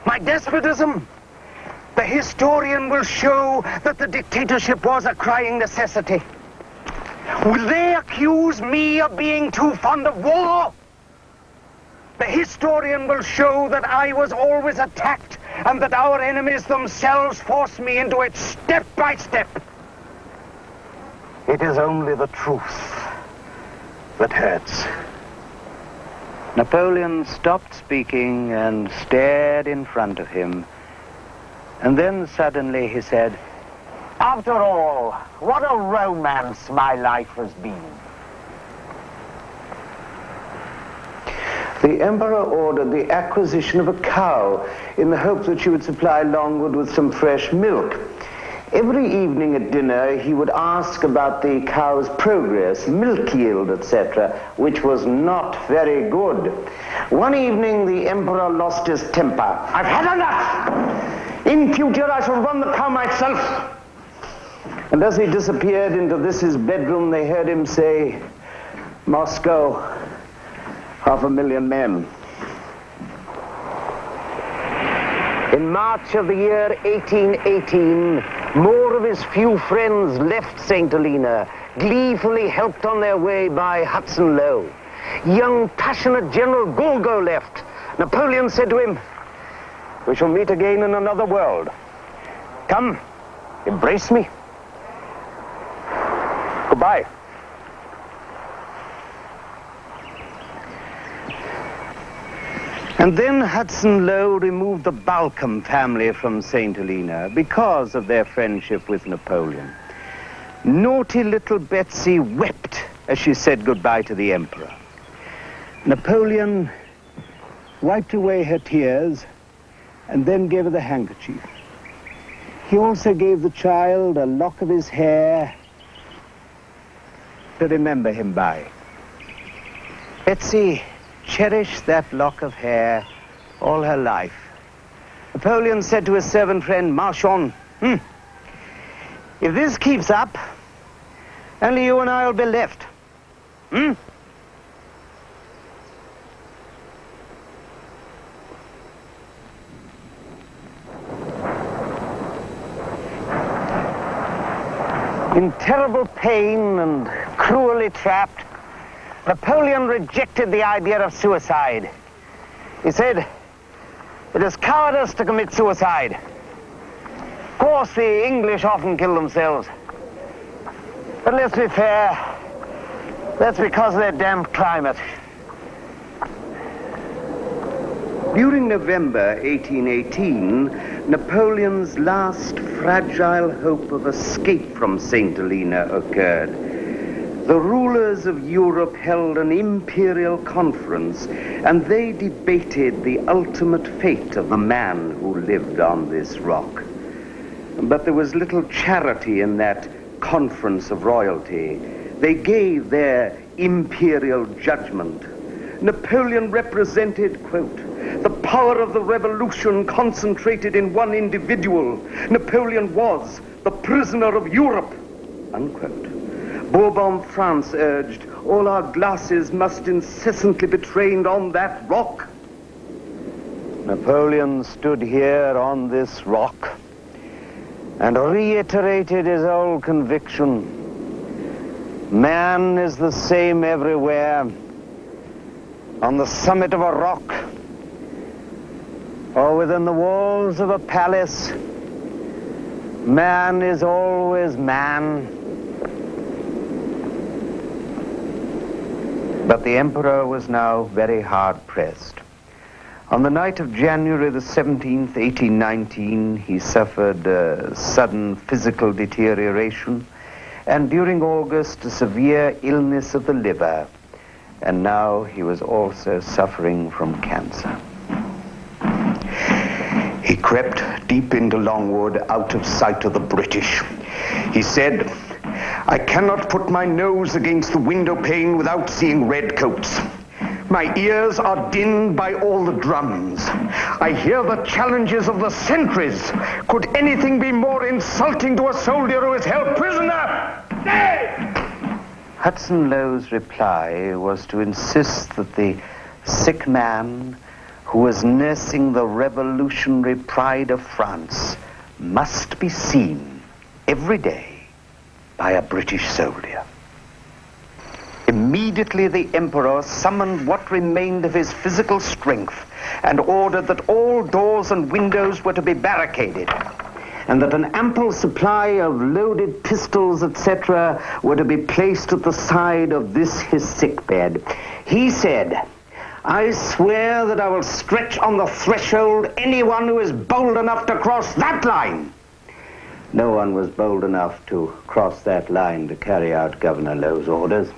My despotism? The historian will show that the dictatorship was a crying necessity. Will they accuse me of being too fond of war? The historian will show that I was always attacked and that our enemies themselves forced me into it step by step. It is only the truth that hurts." Napoleon stopped speaking and stared in front of him. And then suddenly he said, "After all, what a romance my life has been." The emperor ordered the acquisition of a cow in the hope that she would supply Longwood with some fresh milk. Every evening at dinner, he would ask about the cow's progress, milk yield, etc., which was not very good. One evening, the emperor lost his temper. "I've had enough! In future, I shall run the cow myself." And as he disappeared into his bedroom, they heard him say, "Moscow, 500,000 men." In March of the year 1818, more of his few friends left St Helena, gleefully helped on their way by Hudson Lowe. Young, passionate General Golgo left. Napoleon said to him, "We shall meet again in another world. Come, embrace me. Goodbye." And then Hudson Lowe removed the Balcombe family from St Helena because of their friendship with Napoleon. Naughty little Betsy wept as she said goodbye to the emperor. Napoleon wiped away her tears and then gave her the handkerchief. He also gave the child a lock of his hair to remember him by. Betsy cherished that lock of hair all her life. Napoleon said to his servant friend, "Marchand, if this keeps up, only you and I will be left. In terrible pain and cruelly trapped, Napoleon rejected the idea of suicide. He said, "It is cowardice to commit suicide. Of course, the English often kill themselves. But let's be fair, that's because of their damp climate." During November 1818, Napoleon's last fragile hope of escape from St Helena occurred. The rulers of Europe held an imperial conference, and they debated the ultimate fate of the man who lived on this rock. But there was little charity in that conference of royalty. They gave their imperial judgment. Napoleon represented, quote, "the power of the revolution concentrated in one individual. Napoleon was the prisoner of Europe," unquote. Bourbon France urged, "All our glasses must incessantly be trained on that rock." Napoleon stood here on this rock and reiterated his old conviction. Man is the same everywhere, on the summit of a rock, or within the walls of a palace. Man is always man. But the emperor was now very hard pressed. On the night of January the 17th, 1819, he suffered sudden physical deterioration, and during August, a severe illness of the liver, and now he was also suffering from cancer. He crept deep into Longwood, out of sight of the British. He said, "I cannot put my nose against the window pane without seeing redcoats. My ears are dinned by all the drums. I hear the challenges of the sentries. Could anything be more insulting to a soldier who is held prisoner? Nay!" Hudson Lowe's reply was to insist that the sick man, who was nursing the revolutionary pride of France, must be seen every day by a British soldier. Immediately the Emperor summoned what remained of his physical strength and ordered that all doors and windows were to be barricaded, and that an ample supply of loaded pistols, etc., were to be placed at the side of this his sickbed. He said, "I swear that I will stretch on the threshold anyone who is bold enough to cross that line." No one was bold enough to cross that line to carry out Governor Lowe's orders.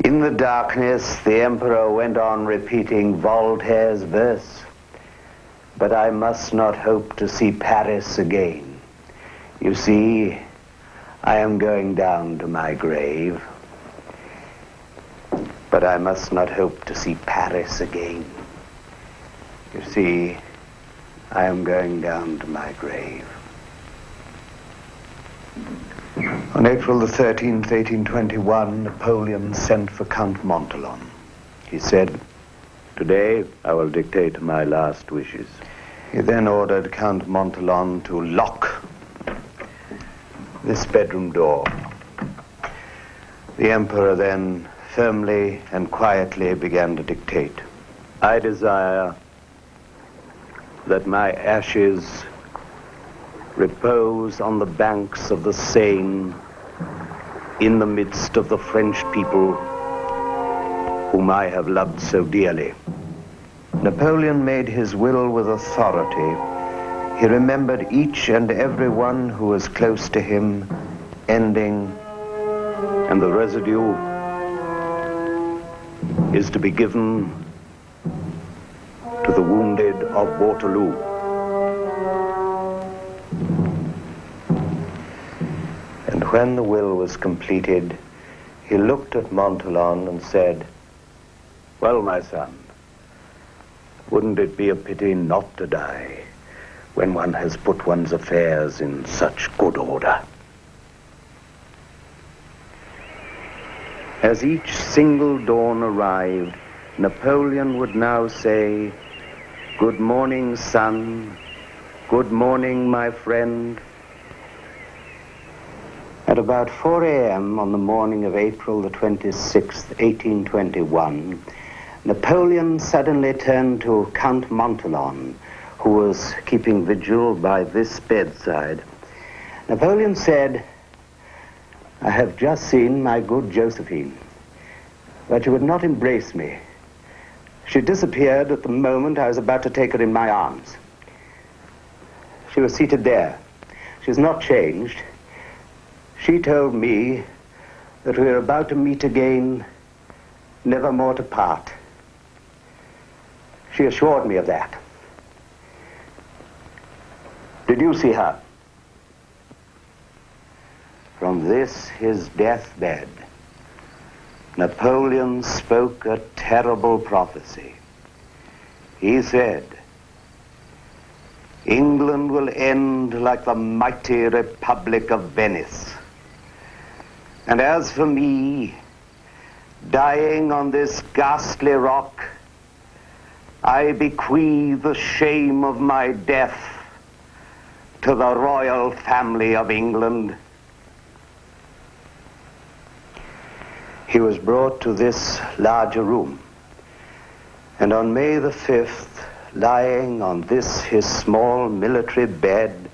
In the darkness, the Emperor went on repeating Voltaire's verse, "But I must not hope to see Paris again. You see, I am going down to my grave. But I must not hope to see Paris again. You see, I am going down to my grave." On April the 13th, 1821, Napoleon sent for Count Montholon. He said, "Today I will dictate my last wishes." He then ordered Count Montholon to lock this bedroom door. The Emperor then firmly and quietly began to dictate. "I desire that my ashes repose on the banks of the Seine in the midst of the French people whom I have loved so dearly." Napoleon made his will with authority. He remembered each and every one who was close to him, ending, "And the residue is to be given to the wounded of Waterloo." And when the will was completed, he looked at Montholon and said, "Well, my son, wouldn't it be a pity not to die when one has put one's affairs in such good order?" As each single dawn arrived, Napoleon would now say, "Good morning, son. Good morning, my friend." At about 4 a.m. on the morning of April the 26th, 1821, Napoleon suddenly turned to Count Montholon, who was keeping vigil by this bedside. Napoleon said, "I have just seen my good Josephine, but she would not embrace me. She disappeared at the moment I was about to take her in my arms. She was seated there. She has not changed. She told me that we were about to meet again, never more to part. She assured me of that. Did you see her?" From this, his deathbed, Napoleon spoke a terrible prophecy. He said, "England will end like the mighty Republic of Venice. And as for me, dying on this ghastly rock, I bequeath the shame of my death to the royal family of England." He was brought to this larger room, and on May the 5th, lying on this his small military bed,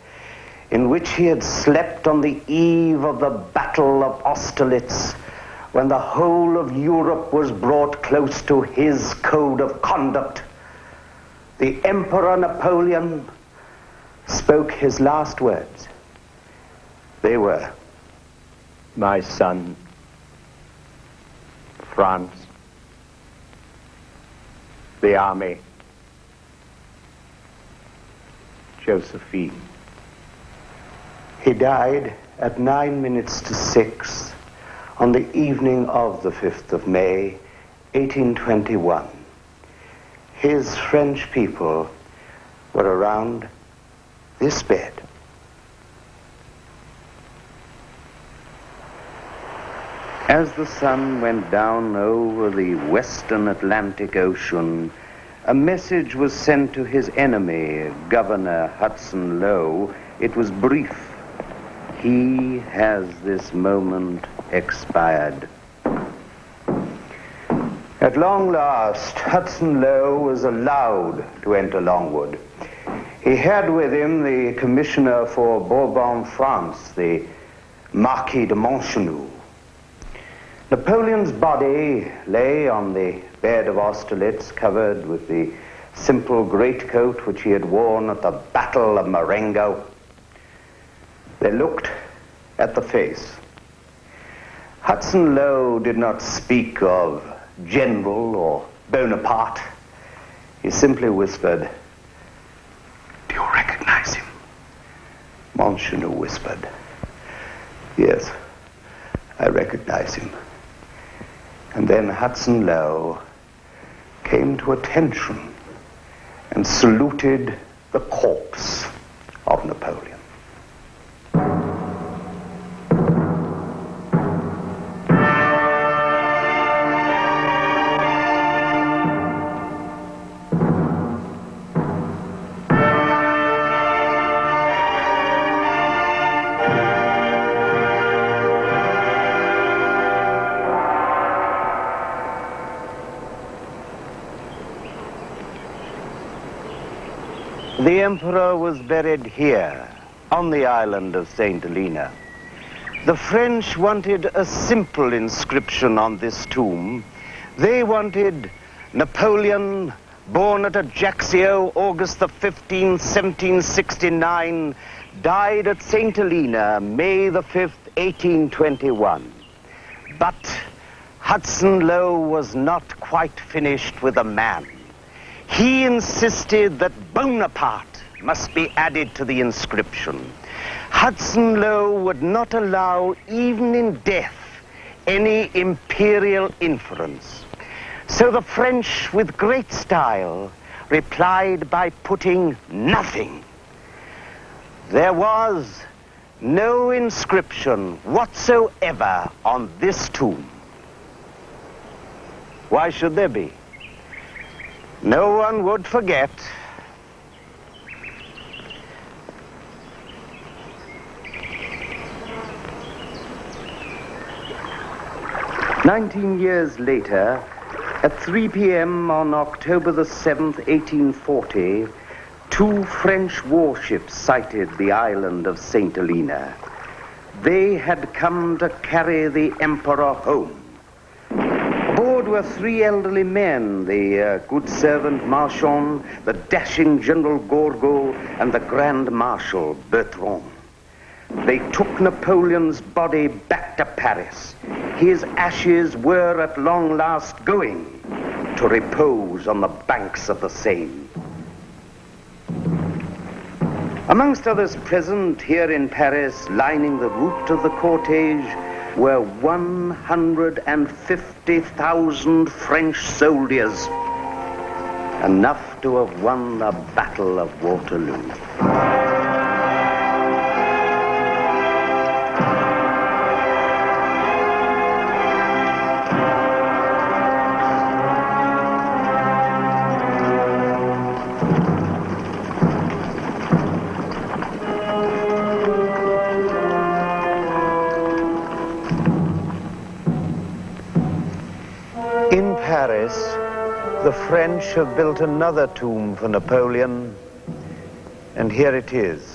in which he had slept on the eve of the Battle of Austerlitz, when the whole of Europe was brought close to his code of conduct, the Emperor Napoleon spoke his last words. They were, "My son, France, the army, Josephine." He died at 9 minutes to 6 on the evening of the 5th of May, 1821. His French people were around this bed. As the sun went down over the western Atlantic Ocean, a message was sent to his enemy, Governor Hudson Lowe. It was brief. "He has this moment expired." At long last, Hudson Lowe was allowed to enter Longwood. He had with him the commissioner for Bourbon France, the Marquis de Montchenu. Napoleon's body lay on the bed of Austerlitz, covered with the simple greatcoat which he had worn at the Battle of Marengo. They looked at the face. Hudson Lowe did not speak of General or Bonaparte. He simply whispered, "Do you recognize him?" Montchenu whispered, "Yes, I recognize him." And then Hudson Lowe came to attention and saluted the corpse of Napoleon. The emperor was buried here, on the island of St Helena. The French wanted a simple inscription on this tomb. They wanted Napoleon, born at Ajaccio, August the 15th, 1769, died at St Helena, May the 5th, 1821. But Hudson Lowe was not quite finished with the man. He insisted that Bonaparte must be added to the inscription. Hudson Lowe would not allow, even in death, any imperial inference. So the French, with great style, replied by putting nothing. There was no inscription whatsoever on this tomb. Why should there be? No one would forget. "19 years later, at 3 p.m. on October the 7th, 1840, 2 French warships sighted the island of St Helena. They had come to carry the emperor home. Aboard were 3 elderly men, the good servant Marchand, the dashing General Gourgaud, and the Grand Marshal Bertrand. They took Napoleon's body back to Paris. His ashes were at long last going to repose on the banks of the Seine. Amongst others present here in Paris, lining the route of the cortege, were 150,000 French soldiers, enough to have won the Battle of Waterloo. In Paris, the French have built another tomb for Napoleon, and here it is.